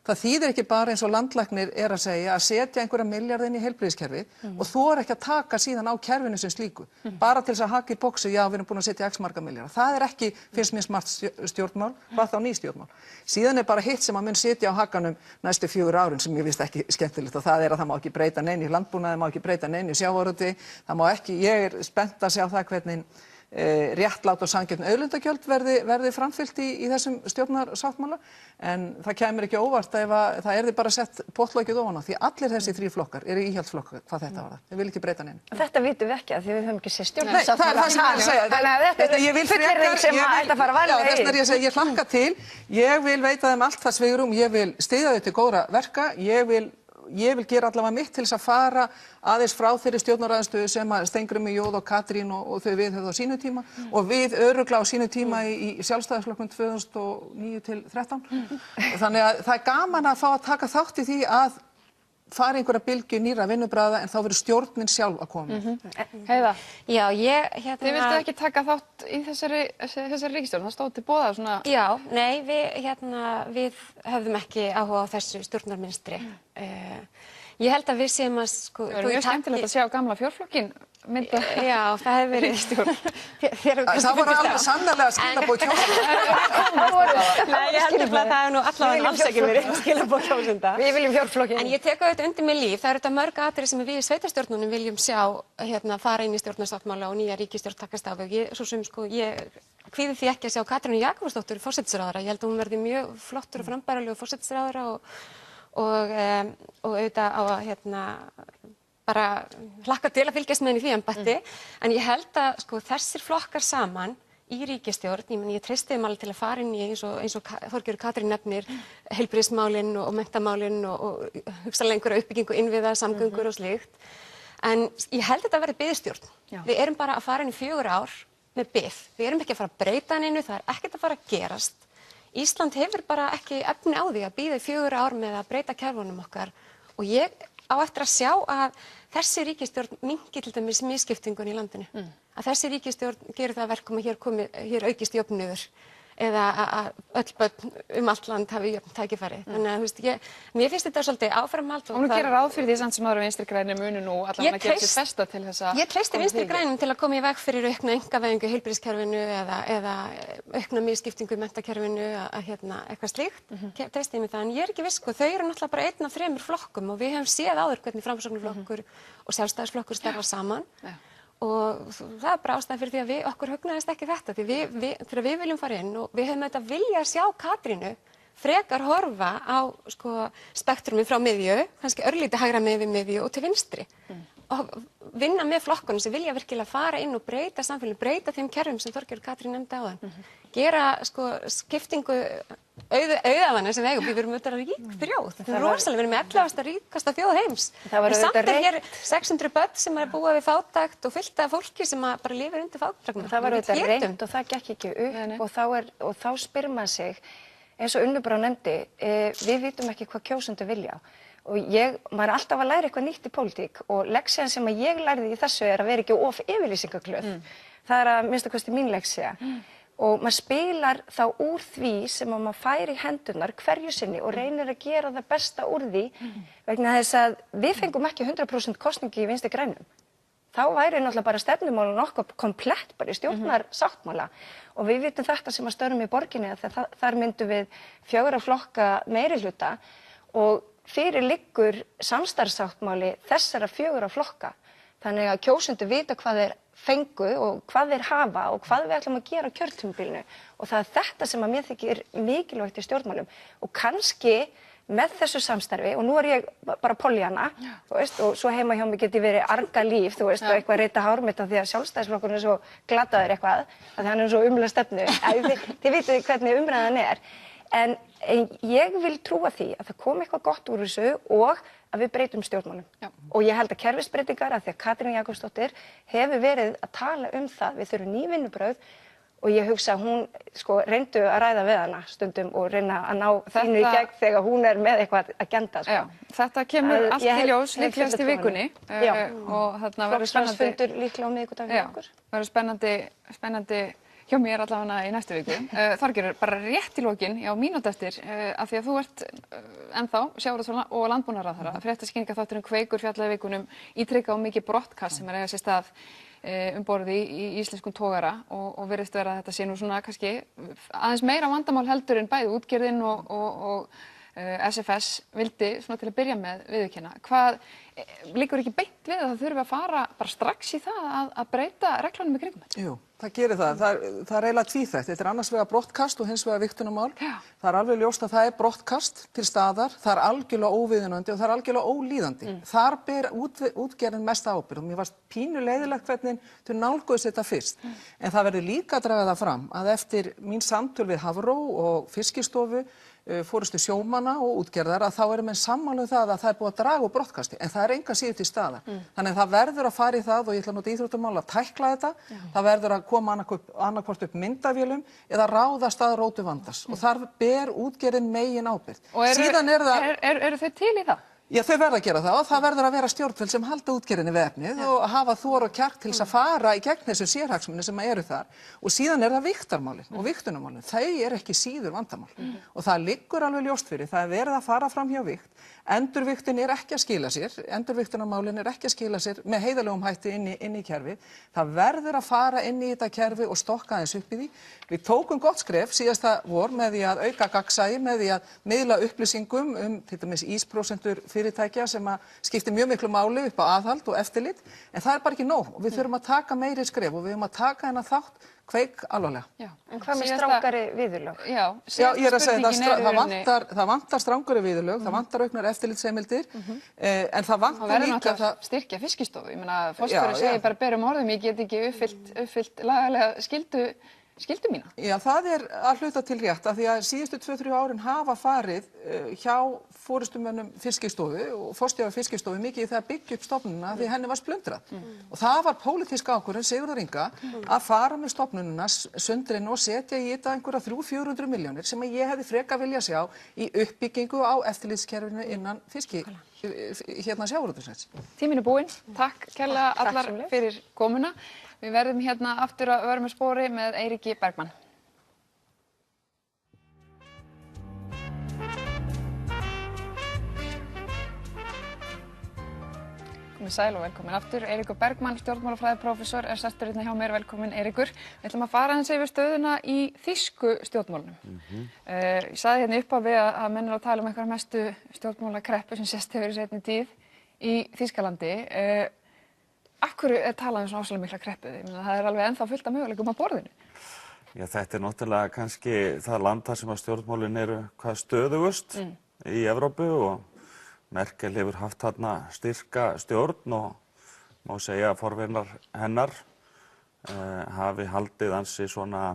Það þýðir ekki bara eins og landlæknir að segja að setja einhverja milljarða inn í heilbrigðiskerfið og þor ekki að taka síðan á kerfinu sem slíku. Bara til þess að haka í boxi, já við erum búin að setja x marga milljarða. Það ekki, finnst mér smart stjórnmál, hvað þá ný stjórnmál. Síðan bara hitt sem að mun setja á hakanum næstu 4 árin sem ég finnst ekki skemmtilegt og það að það má ekki breyta neinu í landbúnaði, má ekki breyta neinu í sjávarútvegi, það má ekki, ég spennt að sjá það hvernig réttlátt og sanngjörn auðlindagjöld verði framfylgt í þessum stjórnarsáttmála en það kemur ekki óvart ef það yrði bara sett pottlokið ofan á því allir þessi 3 flokkar eru íhaldsflokkar hvað þetta varðar. Þau vil ekki breyta neinu. Þetta vitum við ekki af því við höfum ekki séð stjórnarsáttmála. Það sem ég segja. Þannig að þetta er fullyrðing sem ætti að fara varlega í. Þess vegna ég segi ég hlakka til, ég vil veita þeim allt það svigrúm, ég vil styðja þau til góðra verka, ég vil gera allavega mitt til þess að fara aðeins frá þeirri stjórnaraðstöðu sem að Steingrímur Jóð og Katrín og þau viðhöfðu á sínu tíma og við örugglega á sínu tíma í Sjálfstæðisflokknum 2009 til 2013. Þannig að það gaman að fá að taka þátt í því að fara einhverja bylgju nýra vinnubragða en þá verður stjórnin sjálf að koma. Heiða, Já, þið vildu ekki taka þátt í þessari ríkisstjórn, það stóð til boða svona... Já, nei, við höfðum ekki áhuga á þessu stjórnarmynstri. Ég held að við séum að Það er mjög skemmtilegt að sjá gamla fjórflokkinn mynda. Já, það hefur verið stjórn. Það var alveg sannarlega skilabóð kjósenda. Nei, ég held að það er nú allavega alls ekki verið skilabóð kjósenda. Við viljum fjórflokkinn. En ég tek auðvitað undir mig líf, það eru þetta mörg atriði sem við í sveitarstjórnunum viljum sjá fara inn í stjórnarsáttmála og nýja ríkisstjórn takast á við. Ég kvíði því ekki að sjá Katrínu Jakobsdóttur forsætisráðherra. Ég held að hún verði mjög flottur og frambærilegur forsætisráðherra og auðvitað á að bara hlakka til að fylgjast með henni í því embætti. En ég held að þessir flokkar saman í ríkisstjórn, ég treysti þeim alveg til að fara inn í eins og Þorgerður Katrín nefnir heilbrigðismálin og menntamálin og hugsanlega einhverja uppbyggingu innviða, samgöngur og slíkt. En ég held að þetta verði biðstjórn. Við erum bara að fara inn í 4 ár með bið. Við erum ekki að fara að breyta neinu, það ekkert að fara að gerast. Ísland hefur bara ekki efni á því að bíða í 4 ár með að breyta kerfunum okkar og ég á eftir að sjá að þessi ríkisstjórn minnki til dæmis misskiptingun í landinu. Að þessi ríkisstjórn gerir það verkum að hér aukist jöfnuður eða að öll börn allt land hafi jöfn tækifæri. Þannig að mér finnst þetta svolítið áframhald. Og nú gera ráð fyrir því samt sem áður Vinstri grænir munu nú allavega gera sitt besta til þess að... Ég treysti Vinstri grænum til að koma í veg fyrir aukna einkavæðingu í heilbrigðiskerfinu eða aukna misskiptingu í menntakerfinu eitthvað slíkt. Treysti mig það, en ég ekki viss, þau eru náttúrulega bara 1 af 3 flokkum og við höfum séð áður hvernig Framsóknarflokkur og Sjálfstæðisflokkur starfa saman. Og það bara ástæða fyrir því að okkur hugnaðist ekki þetta því þegar við viljum fara inn og við höfum þetta vilja sjá Katrínu frekar horfa á spektrumi frá miðju, kannski örlítið hægra megin við miðju og til vinstri og vinna með flokkunum sem vilja virkilega fara inn og breyta samfélaginu, breyta þeim kerfum sem Þorgerður Katrín nefndi áðan, gera skiptingu auðæfanir sem við eigum, við erum auðvitað rík þjóð, þetta er rosalega, við erum með 11. ríkasta þjóð heims. Það var En samt auðvitað hér 600 börn sem er búa við fátækt og fullt af fólki sem bara lifir undir fátækt. Það var auðvitað reynt og það gekk ekki upp og þá spyr maður sig, eins og Unnur Brá nefndi, við vitum ekki hvað kjósendur vilja. Og maður er alltaf að læra eitthvað nýtt í pólitík og leksían sem ég lærði í þessu er að vera ekki of yfirlýsingaglöð. Það er að minnsta kosti mín leksía. Og maður spilar þá úr því sem maður fær í hendurnar hverju sinni og reynir að gera það besta úr því vegna þess að við fengum ekki 100% kosningi í Vinstri grænum. Þá væri náttúrulega bara stefnumálun okkar komplett bara í stjórnarsáttmála og við vitum þetta sem að störfum í borginni að þar myndum við 4 flokka meirihluta og fyrir liggur samstarfssáttmáli þessara 4 flokka. Þannig að kjósendur vita hvað þeir fengu og hvað þeir hafa og hvað við ætlum að gera á kjörtímabilinu og það er þetta sem að mér þykir mikilvægt í stjórnmálum og kannski með þessu samstarfi og nú er ég bara Pollyanna, þú veist, og svo heima hjá mig geti verið arga líf, þú veist, og eitthvað reyta hármitt af því að Sjálfstæðisflokkurinn er svo glataður eitthvað, af því hann er svo umlega stefnu, þið vitið hvernig umræðan er. En ég vil trúa því að það kom eitthvað gott úr þessu og að við breytum stjórnmálum. Og ég held að kerfisbreytingar, af því að Katrín Jakobsdóttir hefur verið að tala það, við þurfum ný vinnubrögð og ég hugsa að hún reyndu að ræða við hana stundum og reyna að ná þínu í gegn þegar hún er með eitthvað að agenda. Þetta kemur allt í ljós líklegast í vikunni. Og þarna verður flokksráðsfundur líklega á miðvikudag hjá okkur. Verður spennandi hjá mér allavega í næstu viku. Þorgerður, bara rétt í lokin, mínútu eftir, af því að þú ert ennþá sjávarútvegs- og landbúnaðarráðherra. Fréttaskýringaþátturinn Kveikur fjallaði í vikunum ítrekað á mikið brottkast sem er að eiga sér stað borði í íslenskum togara og virðist vera að þetta sé nú svona kannski aðeins meira vandamál heldur en bæði útgerðin og SFS vildi svona til að byrja með viðurkenna. Hvað liggur ekki beint við að það þurfi að fara bara strax í það að breyta reglunum í kringum þetta? Jú, það gerir það. Það er eiginlega tvíþætt. Þetta er annars vegar brottkast og hins vegar vigtunarmál. Það er alveg ljóst að það er brottkast til staðar, það er algjörlega óviðunandi og það er algjörlega ólíðandi. Þar ber útgerðin mest ábyrgð og mér varst pínu leiðilegt hvernig þau nálguðust þetta fyrst. En það verður líka að draga það fram að eftir mín samtöl við Hafró og Fiskistofu forystu sjómanna og útgerðar að þá eru menn sammála það að það er búið að draga úr brottkasti en það er enga síður til staðar. Þannig að það verður að fara í það og ég ætla að nota íþróttamál að tækla þetta. Það verður að koma annarkvort upp myndavélum eða ráðast að rótu vandans og þar ber útgerðin megin ábyrgð. Og eru þau til í það? Já, þau verða að gera það og það verður að vera stjórnvöld sem halda útgerðinni við efnið og hafa þor og kjark til þess að fara í gegn þessu sérhagsmuni sem eru þar. Og síðan er það vigtarmálin og vigtunarmálin. Þau eru ekki síður vandamál. Og það liggur alveg ljóst fyrir. Það er verið að fara fram hjá vikt. Endurvigtun er ekki að skila sér. Endurvigtunarmálin er ekki að skila sér með heiðarlegum hætti inn í kerfið. Það verður að fara inn í þetta kerfi og stokka aðeins upp í því. Við tókum gott skref síðasta vor með því að auka gagnsæi, með því að miðla upplýsingum til dæmis ísprósentur fyrirtækja sem að skiptir mjög miklu máli upp á aðhald og eftirlit, en það er bara ekki nóg og við þurfum að taka meiri skref og við þurfum að taka þennan þátt Kveik alvarlega. En hvað með strangari viðurlög? Já, ég er að segja það vantar strangari viðurlög, það vantar auknar eftirlitsheimildir, en það vantar líka... Það verður náttúrulega að styrkja Fiskistofu, ég meina, forstjóri segir bara berum orðum, ég get ekki uppfyllt lagalega skyldu mína. Já, það er að hluta til rétt, af því að síðustu 2-3 árin hafa farið hjá forystumönnum Fiskistofu og forstjóra Fiskistofu mikið í það að byggja upp stofnunina því henni var splundrað. Og það var pólitísk ákvörðun Sigurðar Inga að fara með stofnunina sundrinn og setja í þetta einhverja 300-400 milljónir sem ég hefði freka vilja sjá í uppbyggingu á eftirlitskerfinu innan sjávarútvegsins. Tíminn er búinn. Takk kærlega allar fyrir komuna. Við verðum hérna aftur að vörmu spori með Eiríki Bergmann. Komið sæl og velkomin aftur. Eiríkur Bergmann, stjórnmálafræðiprófessor, er sestur hérna hjá mér. Velkomin Eiríkur. Við ætlum að fara aðeins yfir stöðuna í þýsku stjórnmálunum. Ég sagði hérna upp á við að menn eru að tala um einhverja mestu stjórnmálakreppu sem sést hefur í seinni tíð í Þýskalandi. Af hverju er talað um svona áslega mikla kreppu? Það er alveg ennþá fullt af möguleikum á borðinu. Já, þetta er náttúrulega kannski það land þar sem að stjórnmálin eru hvað stöðugust í Evrópu og Merkel hefur haft þarna styrka stjórn og má segja að forverar hennar hafi haldið ansi svona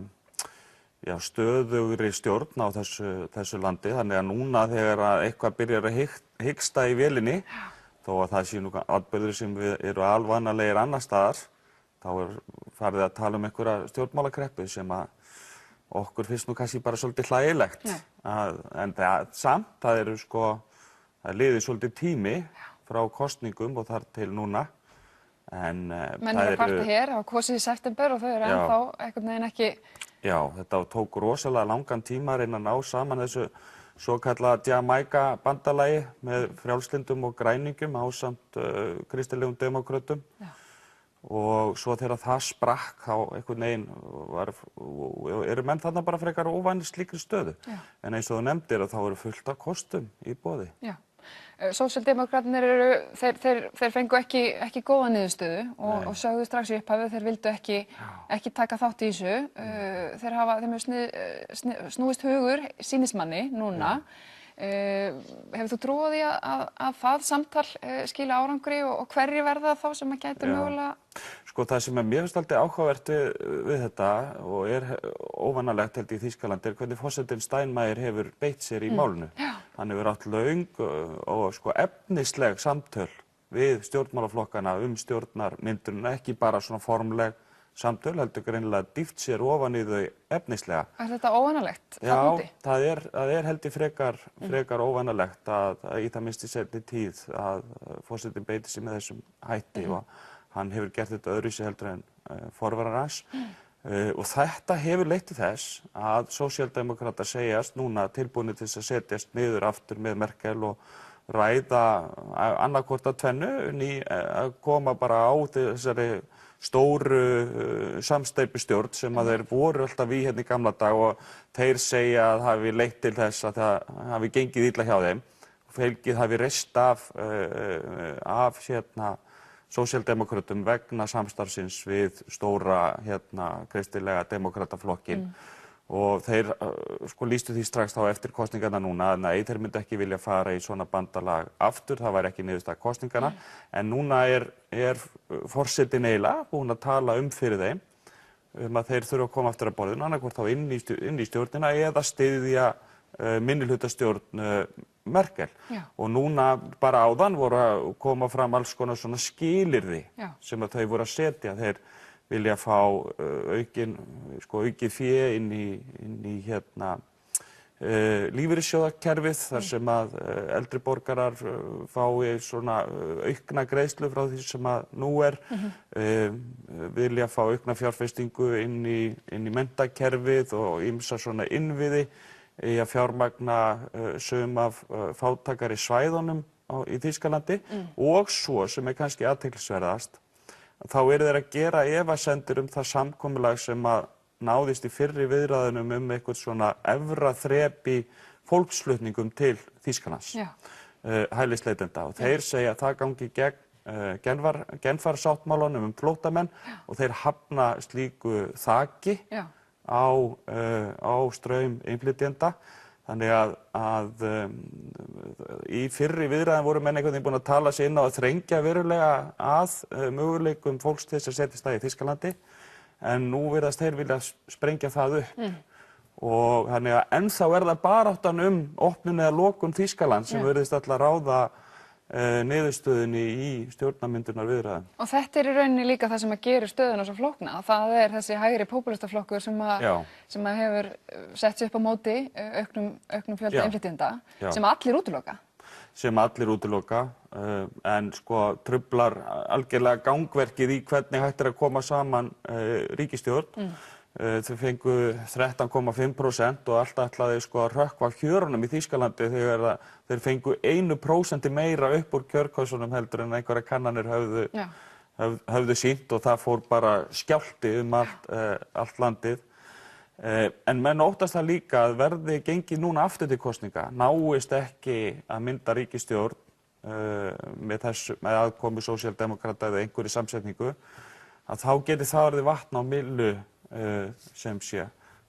stöðugri stjórn á þessu landi, þannig að núna þegar að eitthvað byrjar að hiksta í vélinni, þó að það sé nú atburðir sem eru alvanalegir annar staðar, þá farið að tala einhverja stjórnmálakreppu sem að okkur finnst nú kannski bara svolítið hlægilegt. En samt, það liðið svolítið tími frá kosningum og þar til núna. Menn eru partið hér, hafa kosið í september og þau eru ennþá einhvern veginn ekki. Já, þetta tók rosalega langan tíma að reyna að ná saman þessu svokallaða Jamaica-bandalagi með frjálslyndum og græningum ásamt kristilegum demókrötum. Og svo þegar það sprakk þá einhvern veginn eru menn þarna bara frekar óvanir slíkri stöðu. En eins og þú nefndir þá eru fullt af kostum í boði. Sósíaldemókratarnir þeir fengu ekki góða niðurstöðu og sögðu strax í upphafi þeir vildu ekki taka þátt í þessu. Þeir hefur snúist hugur sýnismanni núna. Hefur þú trú á því að það samtal skila árangri og hverjir verða þá sem að gæti mögulega? Það sem mér finnst alltaf áhugavert við þetta og óvanalegt held í Þýskalandi er hvernig forsetinn Steinmeier hefur beitt sér í málinu. Hann hefur átt löng og efnisleg samtöl við stjórnmálaflokkana stjórnarmyndunina, ekki bara svona formleg samtöl, heldur greinilega dýft sér ofan í þau efnislega. Er þetta óvanalegt? Já, það er held ég frekar óvanalegt að í það minnst í seinni tíð að forsetinn beiti sér með þessum hætti og hann hefur gert þetta öðruvísi heldur en forverar hans. Og þetta hefur leitt til þess að sósíaldemókratar segjast núna tilbúnir til að setjast niður aftur með Merkel og ræða annarkvort að tvennu að koma bara á þessari stóru samsteypustjórn sem að þeir voru alltaf í hérna í gamla dag og þeir segja að hafi leitt til þess að það hafi gengið illa hjá þeim. Fylgið hafi reist af sósíaldemókrötum vegna samstarfsins við stóra kristilega demókrataflokkin og þeir lýstu því strax þá eftir kosningarna núna að nei, þeir myndu ekki vilja fara í svona bandalag aftur, það væri ekki niðurstaða kosninganna en núna er forsetinn eiginlega búinn að tala fyrir þeim að þeir þurfa að koma aftur að borðinu annarkvort þá inn í stjórnina eða styðja minnihlutastjórn Merkel og núna bara áðan voru að koma fram alls konar svona skilyrði sem að þau voru að setja. Þeir vilja fá aukið fé inn í lífeyrissjóðakerfið þar sem að eldri borgarar fái svona aukna greiðslu frá því sem að nú vilja fá aukna fjárfestingu inn í menntakerfið og ýmsa svona innviði í að fjármagna sum af fátækari svæðunum í Þýskalandi og svo sem er kannski athyglisverðast þá eru þeir að gera efasemdir það samkomulag sem að náðist í fyrri viðræðunum eitthvað svona efra þrep í fólksflutningum til Þýskalands, hælisleitenda og þeir segja að það gangi gegn Genfarsáttmálanum flóttamenn og þeir hafna slíku þaki á straum innflytjenda. Þannig að í fyrri viðræðum voru menn einhvern veginn búin að tala sig inn á að þrengja verulega að möguleikum fólks til þess að setjast að í Þýskalandi en nú virðast þeir vilja sprengja það upp og þannig að ennþá er það baráttan opnun eða lokun Þýskaland sem virðist alltaf ráða niðurstöðunni í stjórnarmyndunar viðræðum. Og þetta er í rauninni líka það sem að gerir stöðuna svo flókna. Það er þessi hægri popúlistaflokkur sem að hefur sett sig upp á móti auknum fjölda innflytjenda sem allir útiloka. Sem allir útiloka en truflar algjörlega gangverkið í hvernig hægt að koma saman ríkisstjórn. Þau fengu 13,5% og alltaf ætlaði að hrökkva hjörunum í Þýskalandi þegar þeir fengu 1% meira upp úr kjörkössunum heldur en einhverja kannanir höfðu sýnt og það fór bara skjálfti allt landið. En menn óttast það líka að verði gengið núna aftur til kosninga, náist ekki að mynda ríkisstjórn með aðkomu sósíaldemókrata eða einhverju samsetningu, að þá geti það orðið vatn á myllu sem sé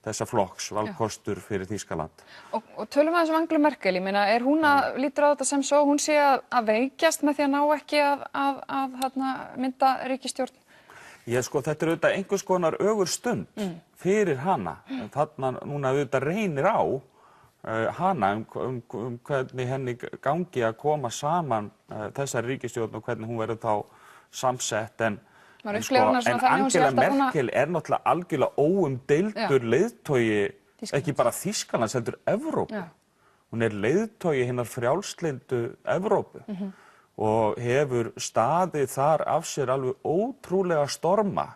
þessa flokks valkostur fyrir Þýskaland. Og tölum aðeins Angelu Merkel, ég meina, hún lítur á þetta sem svo, hún sé að veikjast með því að ná ekki að mynda ríkisstjórn? Sko, þetta auðvitað einhvers konar ögur stund fyrir hana. Þarna núna auðvitað reynir á hana hvernig henni gangi að koma saman þessari ríkisstjórn og hvernig hún verður þá samsett. En Angela Merkel náttúrulega algjörlega óumdeildur leiðtogi, ekki bara Þýskalands, heldur Evrópu. Hún leiðtogi hinnar frjálslyndu Evrópu og hefur staðið þar af sér alveg ótrúlega storma.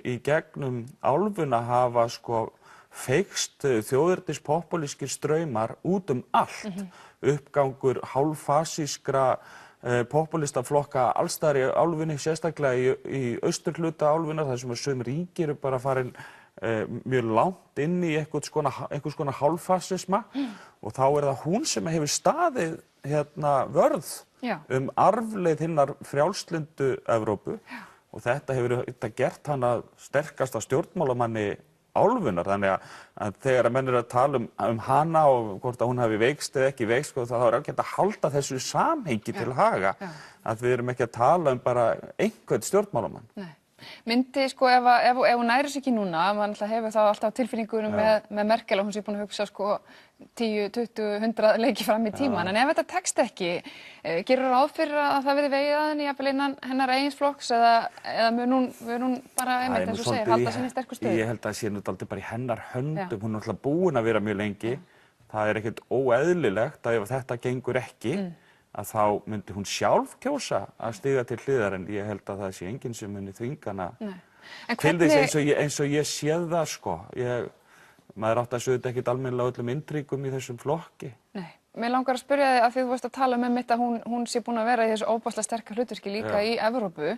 Í gegnum álfuna hafa sko feykst þjóðernispopulískir straumar út allt. Uppgangur hálffasískra populistaflokka allstaðar í álfunni, sérstaklega í austurhluta álfunnar, þar sem sum ríki eru bara farin mjög langt inn í einhvers konar hálffasisma og þá það hún sem hefur staðið vörð arfleið hinnar frjálslyndu Evrópu og þetta hefur gert hana sterkasta stjórnmálamanni álfunnar, þannig að þegar menn eru að tala hana og hvort að hún hafi veikst eða ekki veikst, þá ágætt að halda þessu samhengi til haga, að við erum ekki að tala bara einhvern stjórnmálamann. Nei. Myndi sko ef hún næri sig ekki núna, mann hefur þá alltaf tilfinningunum með Merkel og hún sé búin að hugsa sko 10, 20, 100 leiki fram í tíman, en ef þetta tekst ekki, gerur ráð fyrir að það verði vegið að henni jafnvel innan hennar eigins flokks eða mun hún bara einmitt eins og segir halda sinni sterku stöðu? Ég held að það sé náttúrulega bara í hennar höndum, hún náttúrulega búin að vera mjög lengi, það ekkert óeðlilegt að ef þetta gengur ekki, að þá myndi hún sjálf kjósa að stíga til hliðar, en ég held að það sé enginn sem muni þvinga hana til þess eins og ég séð það sko. Maður átti að sögðu ekkert almennilega öllum inntryggum í þessum flokki. Nei. Mér langar að spyrja þig að því þú varst að tala mitt að hún sé búin að vera í þessu óbáslega sterka hlutverki líka í Evrópu.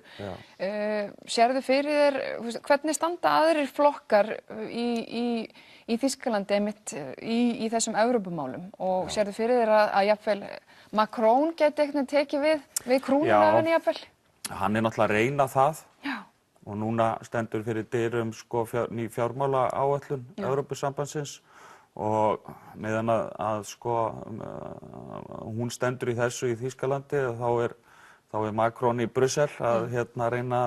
Sérðu fyrir þér, hvernig standa aðrir flokkar í Þýskalandi einmitt í þessum Evrópumálum og sérðu fyrir þér að jafnvel Macron geti eitthvað tekið við krúnuna af henni jafnvel? Hann náttúrulega að reyna það. Og núna stendur fyrir dyrum sko ný fjármálaáætlun Evrópusambandsins og meðan að sko hún stendur í þessu í Þýskalandi þá Macron í Brussel að reyna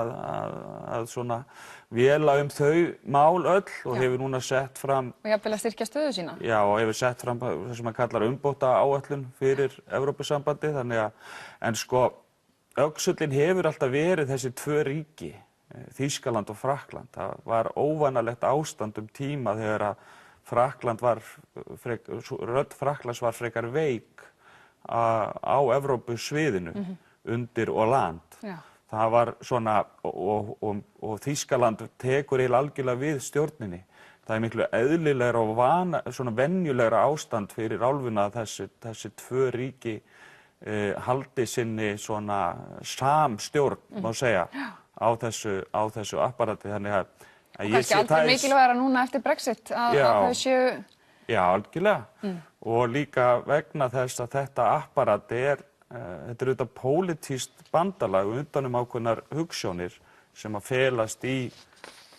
að svona véla þau mál öll og hefur núna sett fram og jafnvel að styrkja stöðu sína. Já, og hefur sett fram það sem hann kallar umbótaáætlun fyrir Evrópusambandi, þannig að en sko öxullin hefur alltaf verið þessi tvö ríki, Þýskaland og Frakkland. Það var óvanalegt ástand tíma þegar að Frakkland rödd Frakklands var frekar veik á Evrópusviðinu undir Hollande. Það var svona og Þýskaland tekur algjörlega við stjórninni. Það miklu eðlilegra og svona venjulegra ástand fyrir álfuna að þessi tvö ríki haldi sinni svona samstjórn, má segja. Á þessu apparati, þannig að kannski aldrei mikilvægara núna eftir Brexit að þau séu... Já, algjörlega. Og líka vegna þess að þetta apparati þetta auðvitað pólitískt bandalag utan ákveðnar hugsjónir sem að felast í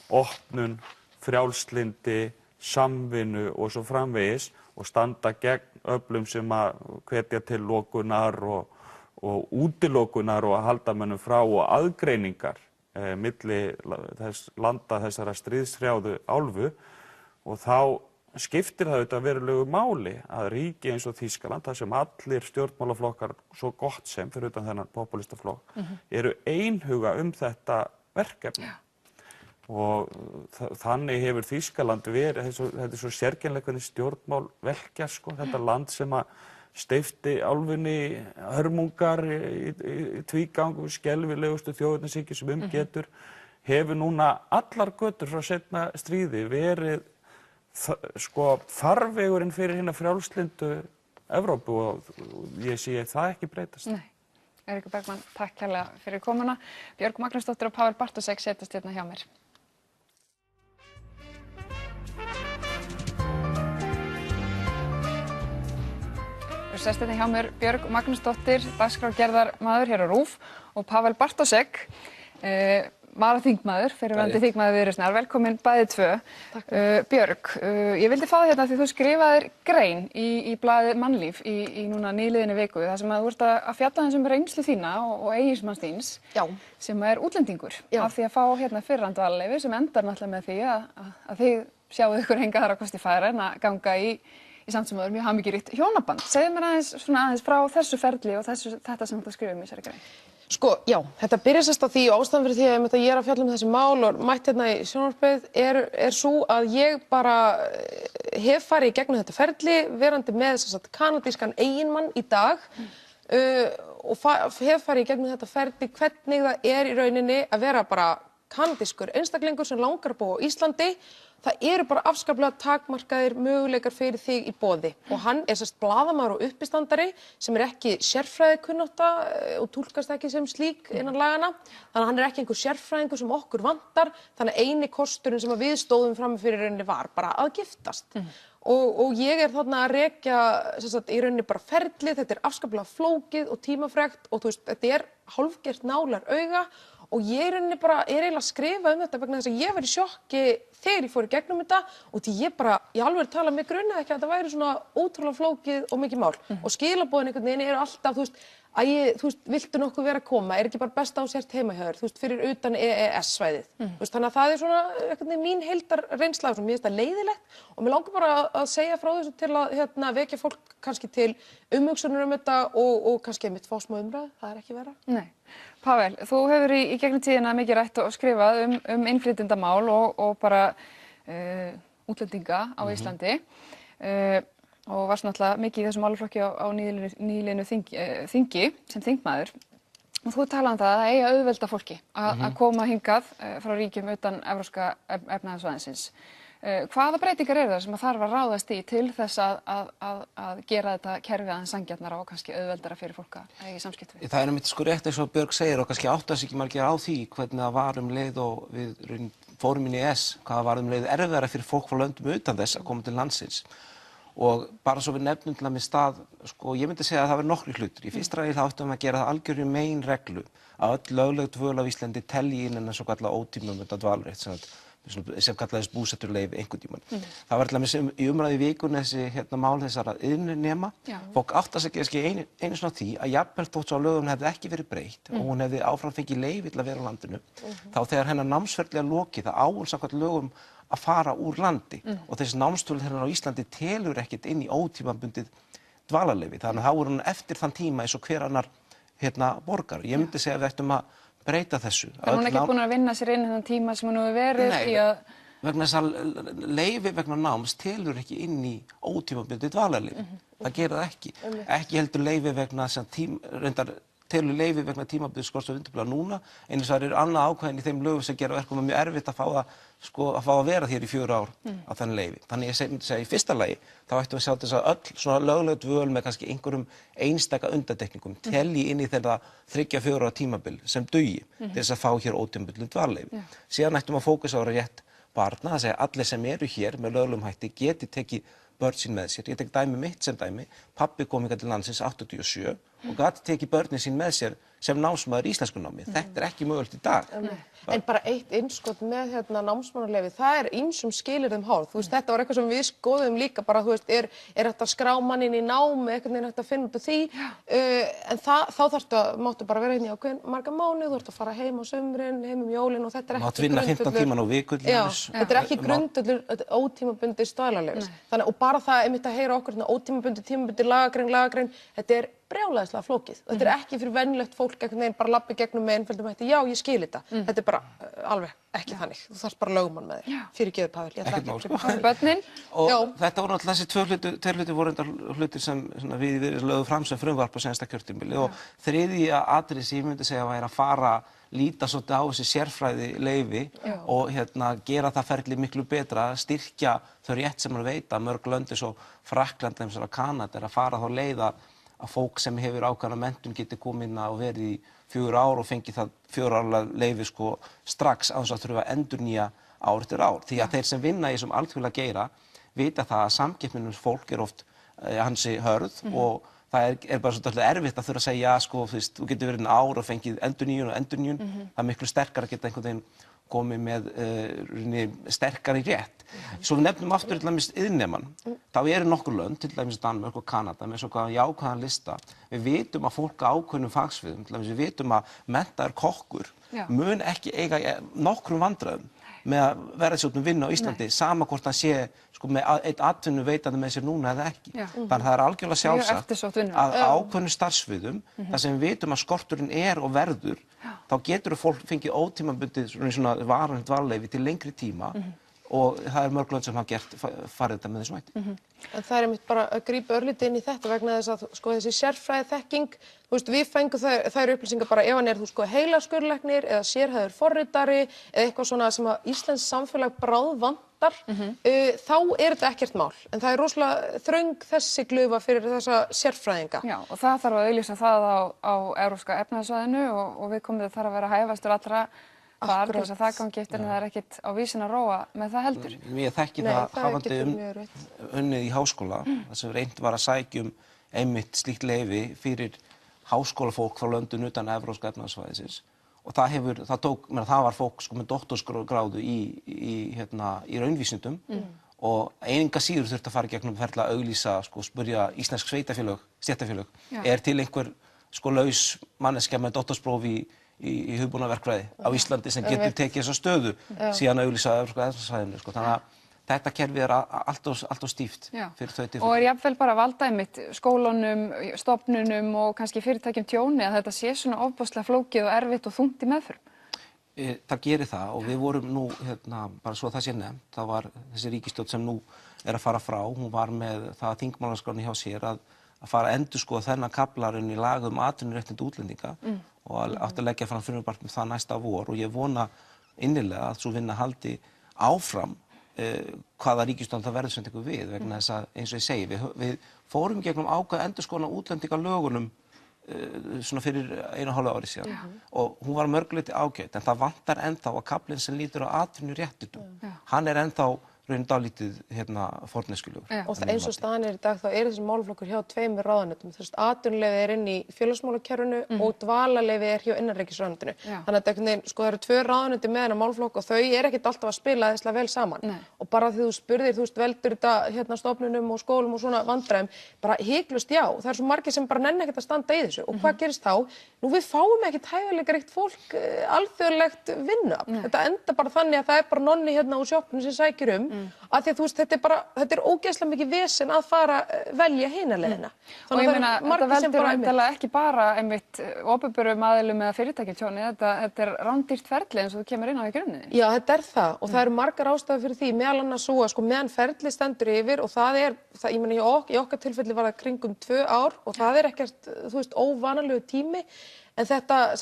opnun, frjálslyndi, samvinnu og svo framvegis og standa gegn öflum sem að hvetja til lokunar og útilokunar og að halda mönnum frá og aðgreiningar milli landa þessara stríðshrjáðu álfu og þá skiptir það auðvitað verulegu máli að ríki eins og Þýskaland, þar sem allir stjórnmálaflokkar svo gott sem fyrir utan þennan popúlistaflokk eru einhuga þetta verkefni. Og þannig hefur Þýskaland verið, þetta svo sérkennilegt hvernig stjórnmál velkja sko, þetta land sem að steypti álfunni hörmungar í tvígang og skelfilegustu þjóðernishyggju sem getur, hefur núna allar götur frá seinna stríði verið sko farvegurinn fyrir hina frjálslyndu Evrópu og ég sé það ekki breytast. Nei. Eiríkur Bergmann, takk kærlega fyrir komuna. Björg Magnúsdóttir og Páll Bartósek setjast hérna hjá mér. Sest þetta hjá mér Björg Magnúsdóttir, dagskrárgerðarmaður hér á RÚV og Páll Bartósek. varaþingmaður, fyrrverandi þingmaður Viðreisnar, velkomin bæði tvö. Björg, ég vildi fá það hérna því þú skrifaðir grein í blaðið Mannlíf í núna nýliðinni viku, þar sem að þú ert að fjalla þessum reynslu þína og eiginsmanns þíns, sem er útlendingur, af því að fá hérna fyrrverandi dvalarleyfi sem endar náttúrulega með því að þið sjáu ykkur enga þar að kosti færa en að ganga í samt sem aður mjög hamingjuríkt hjónaband. Segðu mér aðeins frá þessu ferli og þetta sem þú skrifum í þessari grein. Sko, já, þetta byrjar sérst á því og ástæðan fyrir því að ég er að fjalla þessi mál og mætt hérna í sjónvarpið er svo að ég bara hef farið í gegnum þetta ferli verandi með kanadískan eiginmann í dag og hef farið í gegnum þetta ferli hvernig það í rauninni að vera bara kanadískur einstaklingur sem langar að búa á Íslandi. Það eru bara afskaplega takmarkaðir möguleikar fyrir þig í boði og hann er sérst blaðamaður og uppistandari sem er ekki sérfræðikunnátta og túlkast ekki sem slík innan lagana. Þannig að hann er ekki einhver sérfræðingur sem okkur vantar, þannig að eini kosturinn sem við stóðum frammi fyrir rauninni var bara að giftast. Og ég er þarna að rekja í rauninni bara ferli, þetta er afskaplega flókið og tímafrekt og þú veist, þetta er hálfgert nálar auga. Og ég er eiginlega að skrifa þetta vegna þess að ég var í sjokki þegar ég fór í gegnum þetta og því ég alveg tala mig grunaði ekki að þetta væri svona ótrúlega flókið og mikið mál. Og skilaboðin einhvern veginn eru alltaf, þú veist, viltu nokkuð vera að koma, er ekki bara best á sért heima hjá þér, þú veist, fyrir utan EES-svæðið. Þannig að það er svona einhvern veginn mín heildarreynsla og mér finnst það leiðilegt og mér langar bara að segja frá þessu til að vekja fólk kannski til umhugsunar þetta og kannski einmitt fá smá umræðu, það er ekki vera. Nei. Pavel, þú hefur í gegnum tíðina mikið rætt og skrifað innflytjendamál og bara útlendinga á Íslandi og varst náttúrulega mikið í þessum málaflokki á nýliðinu þingi sem þingmaður. Og þú talaði um það að eiga auðvelda fólki að koma hingað frá ríkjum utan evrópska efnahagssvæðisins. Hvaða breytingar eru það sem þarf að ráðast í til þess að gera þetta kerfið aðeins sanngjarnara og kannski auðveldara fyrir fólk að eiga samskipti við? Það er einmitt rétt eins og Björg segir og kannski áttast ekki margir á því hvernig það var leið og við fórum inn í EES, hvað var leið erfiðara fyrir fólk frá löndum utan þess að koma til landsins. Og bara svo við nefnum til að með stað, ég myndi segja að það verður nokkrir hlutir. Í fyrsta lagi þá ættum við að gera það algjörri meginreglu að öll lögleg dvöl á Íslandi telji inn en svokallaða ótímabundna dvalarrétt sem kallaðist búsetturleyfi einhvern tímann. Það var til að með í umræðu í vikunni þessi mál þessara iðnnema. Fólk átta sig kannski einu svona því að jafnvel þótt svo að lögum hefði ekki verið breytt og hún hefði áfram fengið leyfi til að vera á landinu. Þá þegar hennar námsferli lokið það á hún samkvæmt lögum að fara úr landi og þessi námsdvöl hennar á Íslandi telur ekkert inn í ótímabundið dvalarleyfi. Þannig að þá er hún eftir þann tíma eins og hver annar borgar. Ég myndi segja að við ættum að breyta þessu. Er hún ekki búin að vinna sér inn þennan tíma sem hún hefur verið í að... Vegna þess að leyfi vegna náms telur ekki inn í ótímabundið dvalarleyfi. Það gerir það ekki. Ekki heldur leyfi vegna telur leyfi vegna tímabundið skorts og undirbúða núna, eins og það eru annað ákvæðin í þeim lögum sem gera verkum mjög erfitt að fá að vera hér í 4 ár á þennan leyfi. Þannig ég myndi segja í fyrsta lagi þá ættum við að sjá þess að öll svona lögleg dvöl með kannski einhverjum einstaka undantekningum telji inn í þeirra 3-4 ára tímabil sem dugi til þess að fá hér ótímabundið dvalarleyfi. Síðan ættum við að fókusa á rétt barna, það segja allir sem eru hér með löglegum hætti geti tekið börn sín með sér. Ég tek dæmi mitt sem dæmi. Pabbi kom hingað til landsins 87 og gat tekið börnin sín með sér sem námsmaður í íslenskunámi. Þetta er ekki mögulegt í dag. En bara eitt innskot með námsmannaleyfi, það er ýmsum skilyrðum háð. Þú veist, þetta var eitthvað sem við skoðum líka bara, þú veist, er þetta að skrá manninn í námi, einhvern veginn hægt að finna út af því. En þá máttu bara vera hérna í ákveðin marga mánuði, þú ert að fara heim á sumrin, heim jólin og þetta er ekki grundvöllur. Mátt vinna 15 tíman á viku. Já, þetta er ekki grundvöllur ótímabundið dvalarleyfis. Þannig og bara það einmitt að heyra okkur ótímabundið, tímabundið, lagagrein, þetta er brjálæðislega flókið. Þetta er ekki fyrir venjulegt fólk einhvern veginn bara labbi gegnum með einföldum hætti, já ég skil þetta. Þetta er bara alveg ekki þannig. Þú þarft bara lögumann með þér. Fyrirgefðu Pavel, ég ætla ekki að börnin. Og þetta voru náttúrulega þessi tveir hlutir voru enda hlutir sem við lögðum fram sem frumvarp á seinasta kjörtímabili og þriðja atriði sem ég myndi segja væri að fara líta svolítið á þessi sérfræði leyfi og gera það ferli miklu betra, styrkja þau rétt sem veita mörg lönd eins og Frakkland eins og Kanada er að fara þá leiða að fólk sem hefur ákveðna menntun geti komið inn og verið í 4 ár og fengið það 4 ára leyfi strax á þess að þurfa að endurnýja ár eftir ár. Því að þeir sem vinna í þessum alþjóðlega geira vita það að samkeppnin fólk er oft hansi hörð og það bara svolítið erfitt að þurfa að segja, sko, þú getur verið ár og fengið endurnýjun, það miklu sterkara að geta einhvern veginn komið með sterkari rétt. Svo við nefnum aftur til dæmis iðnnemann, þá eru nokkur lönd, til dæmis Danmörk og Kanada, með svona jákvæðan lista. Við vitum að fólk á ákveðnum fagsviðum, til dæmis við vitum að menntaður kokkur mun ekki eiga nokkrum vandræðum með að vera þessum vinnu á Íslandi, sama hvort hann sé sko, með einn atvinnu veitandi með sér núna eða ekki. Þannig að það er algjörlega sjálfsagt að ákveðnum starfsviðum, þar sem við vitum að skorturinn og verður, þá getur fólk fengið ótímabundið svona varanlegt dvalarleyfi til lengri tíma og það er mörg lönd sem hafa farið þetta með þessum hætti. En það er einmitt bara að grípa örlítið inn í þetta vegna þess að sko þessi sérfræði þekking, þú veist, við fengum þær upplýsingar bara ef hann þú sko heilaskurðlæknir eða sérhæfður forritari eða eitthvað svona sem að íslenskt samfélag bráðvantar, þá þetta ekkert mál. En það er rosalega þröng þessi glufa fyrir þessa sérfræðinga. Já, og það þarf að auglýsa það á Evrópska efnahagssvæðinu og viðkomandi þarf að vera hæfastur allra þar til þess að það gangi eftir en það er ekkert á vísin að róa með það heldur. Ég þekki það hafandi unnið í háskóla, þar sem reynt var að sækja einmitt slíkt leyfi fyrir háskólafólk frá löndum utan Evrópska efnahagssvæðisins og það var fólk sko með doktorsgráðu í raunvísindum og enga síður þurfti að fara gegnum ferla að auglýsa, sko spurja íslensk stéttarfélög, til einhver sko laus manneskja með doktorspróf í hugbúnaverkfræði á Íslandi sem getur tekið þessa stöðu síðan auglýsa á Evrópska efnahagssvæðinu, sko. Þannig að þetta kerfi allt of stíft fyrir þau tilfelli. Og jafnvel bara valda einmitt skólunum, stofnunum og kannski fyrirtækjum tjóni að þetta sé svona ofboðslega flókið og erfitt og þungt í meðferð. Það gerir það og við vorum nú, bara svo það sé nefnt, það var þessi ríkisstjórn sem nú að fara frá, hún var með það þingmálaskránni hjá sér að fara að endurskoða þennan kaflarinn í laga atvinnuréttindi útlendinga og átti að leggja fram frumvarp með það næsta vor og ég vona innilega að svo vinna haldi áfram hvaða ríkisstjórn það verður sem tekur við vegna þess að eins og ég segi, við fórum gegnum ákveð endurskoðun á útlendingalögunum svona fyrir 1,5 ári síðan og hún var mörguleyti ágæt en það vantar ennþá að kaflinn sem lýtur á atvinnuréttindum, hann ennþá dálítið forneskjulegur. Og eins og staðan í dag þá þessi málaflokkur hjá tveimur ráðuneytum. Atvinnuleyfi inn í félagsmálakerfinu og dvalarleyfi hjá innanríkisráðuneytinu. Þannig að það eru 2 ráðuneyti með þennan málaflokk og þau ekkert alltaf að spila þesslega vel saman. Og bara því þú spurðir, veldur þetta stofnunum og skólum og svona vandræðum, bara hiklaust já. Það svo margir sem bara nenni ekkert að standa í þessu. Og hvað gerist þá? Nú við fáum ekkert hæfileikaríkt fólk alþjóðlegt vinnuafl. Þetta enda bara þannig að það bara nonni úr sjoppinu sem sækir að því að þetta ógeðslega mikið vesen að fara velja hina leiðina. Og ég meina, þetta veldur væntanlega ekki bara einmitt opinberum aðilum eða fyrirtækjum tjóni, þetta rándýrt ferli eins og þú kemur inn á í grunninn. Já, þetta það og það eru margar ástæður fyrir því, meðal annars svo að sko meðan ferli stendur yfir og ég meina í okkar tilfelli var það kringum 2 ár og það ekkert, óvanalegu tími. En þetta,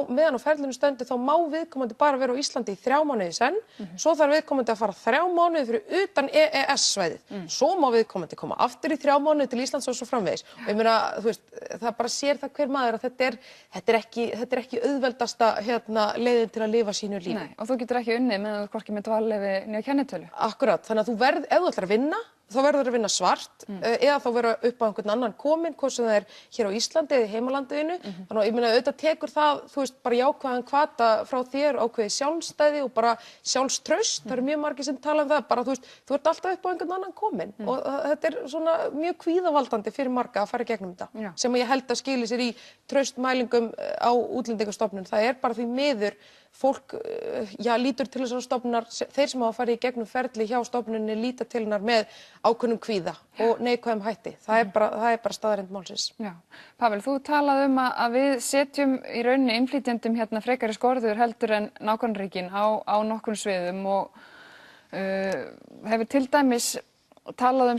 meðan á ferlinu stendur þá má viðkomandi bara vera á Íslandi í 3 mánuði í senn, svo þarf viðkomandi að fara 3 mánuði fyrir utan EES-svæðið, svo má viðkomandi koma aftur í 3 mánuði til Íslands og svo framvegis. Og ég meina, það bara sér það hver maður að þetta er ekki auðveldasta leiðin til að lifa sínu lífi. Nei, og þú getur ekki unnið með hvorki með dvalarleyfi né kennitölu. Akkurat, þannig að ef þú ætlar að vinna, þá verður að vinna svart eða þá vera upp á einhvern annan komin, hvort sem það er hér á Íslandi eða í heimalandiðinu. Þannig að ég meina auðvitað tekur það, bara jákvæðan hvata frá þér ákveðið sjálfstæði og bara sjálfstraust. Það eru mjög margir sem tala það, bara þú ert alltaf upp á einhvern annan komin og þetta svona mjög kvíðavaldandi fyrir marga að fara í gegnum þetta. Sem ég held að skili sér í traustmælingum á Útlendingastofnun. Það bara því miður fólk lítur til þessar stofnunar, þeir sem hafa farið í gegnum ferli hjá stofnunni líta til hennar með ákveðnum kvíða og neikvæðum hætti. Það er bara staðreynd málsins. Já. Pavel, þú talaði að við setjum í rauninni innflytjendum frekari skorður heldur en nágrannaríkin á nokkrum sviðum og hefur til dæmis talað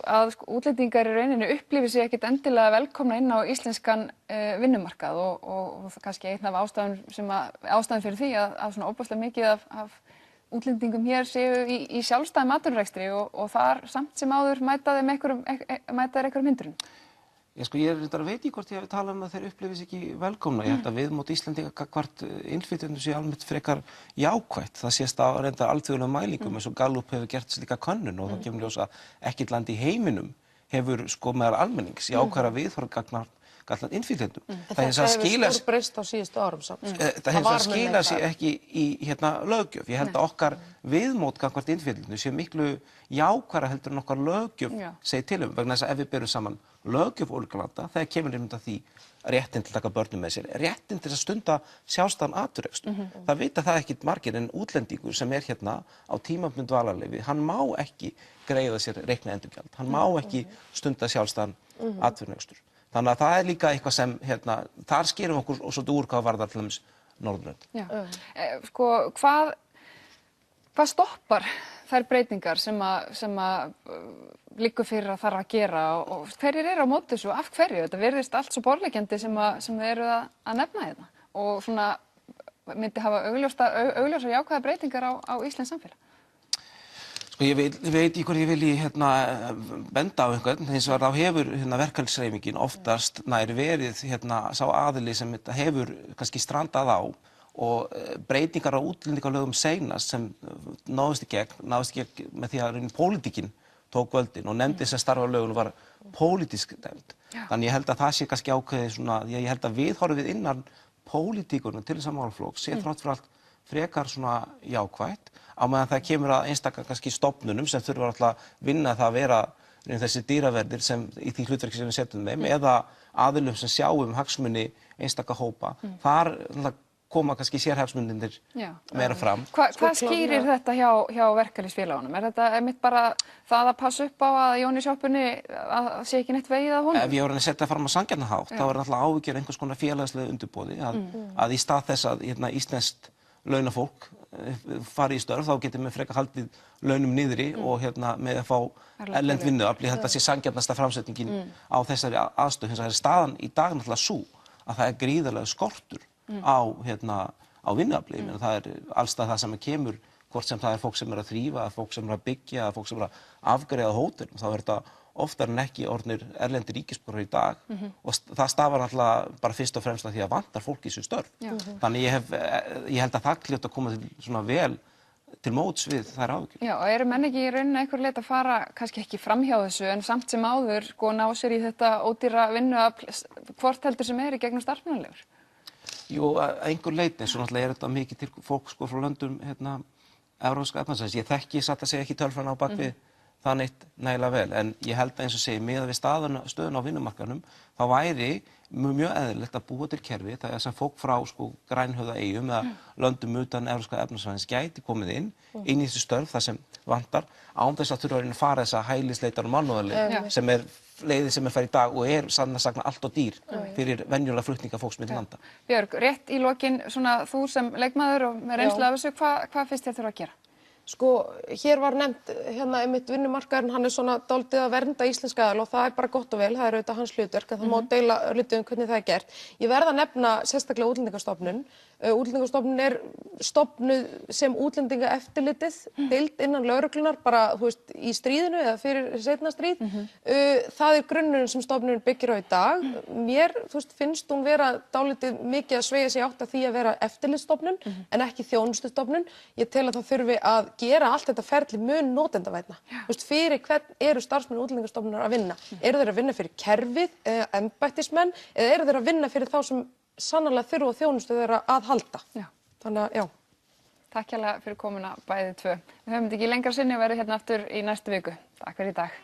að útlendingar í rauninni upplifi sig ekkert endilega velkomna inn á íslenskan vinnumarkað og kannski einn af ástæðum fyrir því að svona óbúslega mikið af útlendingum hér séu í sjálfstæðum atvinnurekstri og þar samt sem áður mæta þeir einhverjum hindrunum. Ég veit ekki hvort ég hef talað að þeir upplifi sig ekki velkomna. Ég held að viðmót Íslendinga gagnvart innflytjendum sé almennt frekar jákvætt. Það sést á reyndar alþjóðlegum mælingum eins og Gallup hefur gert slíka könnun og það kemur ljós að ekkert land í heiminum hefur sko meðal almennings jákvæðra viðhorf gagnvart innflytjendum. Þetta hefur stórbreyst á síðustu árum samt. Það hefur það skilað sér ekki í löggjöf. Ég held að okkar viðmót gagnvart innflytjendum sé miklu jákvæðara heldur en okkar löggjöf segir til vegna þess að ef við berum saman löggjöf ólíkra landa, þegar kemur einmitt að því réttinn til að taka börnum með sér, réttinn til að stunda sjálfstæðan atvinnurekstur. Það vita það ekkit margir en útlendingur sem hérna á tímabundnu dvalarleyfi, hann má ekki greiða sér reiknað endurgjald, hann má ekki stunda sjálfstæðan atvinnurekstur. Þannig að það er líka eitthvað sem, þar skerum okkur og svolítið úr hvað varðar til dæmis Norðurlönd. Sko, hvað stoppar þær breytingar sem að liggur fyrir að þarf að gera og hverjir eru á móti þessu og af hverju? Þetta virðist allt svo borðleggjandi sem þið eru að nefna hérna og svona myndi hafa augljósar jákvæðar breytingar á Íslands samfélag. Ég veit í hverju ég vilji benda á einhvern, hins vegar þá hefur verkalýðshreyfingin oftast nær verið sá aðili sem þetta hefur kannski strandað á og breytingar á útlendingalögum seinast sem náðist í gegn með því að pólitíkin tók völdin og nefndin sem starfa lögun var pólitísk nefnd. Þannig ég held að það sé kannski ákveðið svona, ég held að viðhorfið innan pólitíkurinn til þessa málaflokks sé þrátt fyrir allt frekar svona jákvætt á meðan það kemur að einstaka kannski stofnunum sem þurfa alltaf að vinna það að vera þessi dýraverðir sem í því hlutverki sem við setjum þeim eða aðilum sem sjáum hagsmuni einstaka hópa. Þar koma kannski sérhagsmunirnir meira fram. Hvað skýrir þetta hjá verkalýðsfélagunum? Er þetta einmitt bara það að passa upp á að Jóni sjoppunni að sé ekki neitt vegið að honum? Ef ég var að setja fram á sanngjarnan hátt, þá er alltaf áhyggjur einhvers konar félagslega undirboði að í stað þess að íslenskt launafólk fari í störf, þá getum við frekar haldið launum niðri og með að fá erlend vinnuafl. Ég held að sé sanngjarnasta framsetningin á þessari aðstöðu. Hins vegar er staðan í dag náttúrulega sú að það er gríðarlega skortur á vinnuafli. Það er allstað það sem kemur, hvort sem það er fólk sem er að þrífa, fólk sem er að byggja, fólk sem er að afgreiða hótelum. Þá er þetta oftar en ekki orðnir erlendir ríkisborgarar í dag og það stafar náttúrulega bara fyrst og fremst að því að vantar fólk í þessu störf. Þannig ég held að það hljóti að koma til svona vel til móts við þær áhyggjur. Já, og eru menn ekki í rauninni einhver leið að fara kannski ekki framhjá þessu en samt sem áður ná sér í þetta ódýra vinnuafl hvort heldur sem er í gegnum starfsmannaleigur? Jú, að einhver leyti, svo náttúrulega er þetta mikið til fólk frá löndum Evrópska efnahagssvæðisins. Ég þekki satt að segja ekki tölfræðina á bakvið það neitt nægilega vel, en ég held að eins og segi miðað við stöðuna á vinnumarkaðnum þá væri mjög eðlilegt að búa til kerfi það sem fólk frá grænhöfðaeyjum eða löndum utan Evrópska efnahagssvæðisins gæti komið inn í þessi störf þar sem vantar án þess að þurfa að fara þessa hælisleitar og mannúðarleið sem er leiðin sem fær í dag og er sann að sagna allt og dýr fyrir venjulega flutninga fólks milli landa. Björg, rétt í lokin þú sem leikmaður og með reynslu af þessu, hvað finnst þér þurfa að gera? Sko, hér var nefnt einmitt vinnumarkaðurinn, hann er svona dálítið að vernda íslenska aðila og það er bara gott og vel, það er auðvitað hans hlutverk, en það má deila hlutum hvernig það er gert. Ég verð að nefna sérstaklega Útlendingastofnun. Útlendingastofnun er stofnuð sem útlendingaeftirlitið, deild innan lögreglunnar, bara í stríðinu eða fyrir seinna stríð. Það er grunnurinn sem stofnunin byggir á í dag. Mér finnst hún vera dálítið mikið að sveigja sig átt að því að vera eftirlitsstofnun en ekki þjónustustofnun. Ég tel að það þurfi að gera allt þetta ferli mun notendavænna. Fyrir hvern eru starfsmenn Útlendingastofnunar að vinna? Eru þeir að vinna fyrir kerfið, embættismenn, eða eru þeir að vinna fyrir þá sem sannarlega þurfa þjónustu þeirra að halda? Þannig að, já. Takk hérlega fyrir komuna bæði tvö. Við höfum þetta ekki lengra sinni og verðum hérna aftur í næstu viku. Takk fyrir í dag.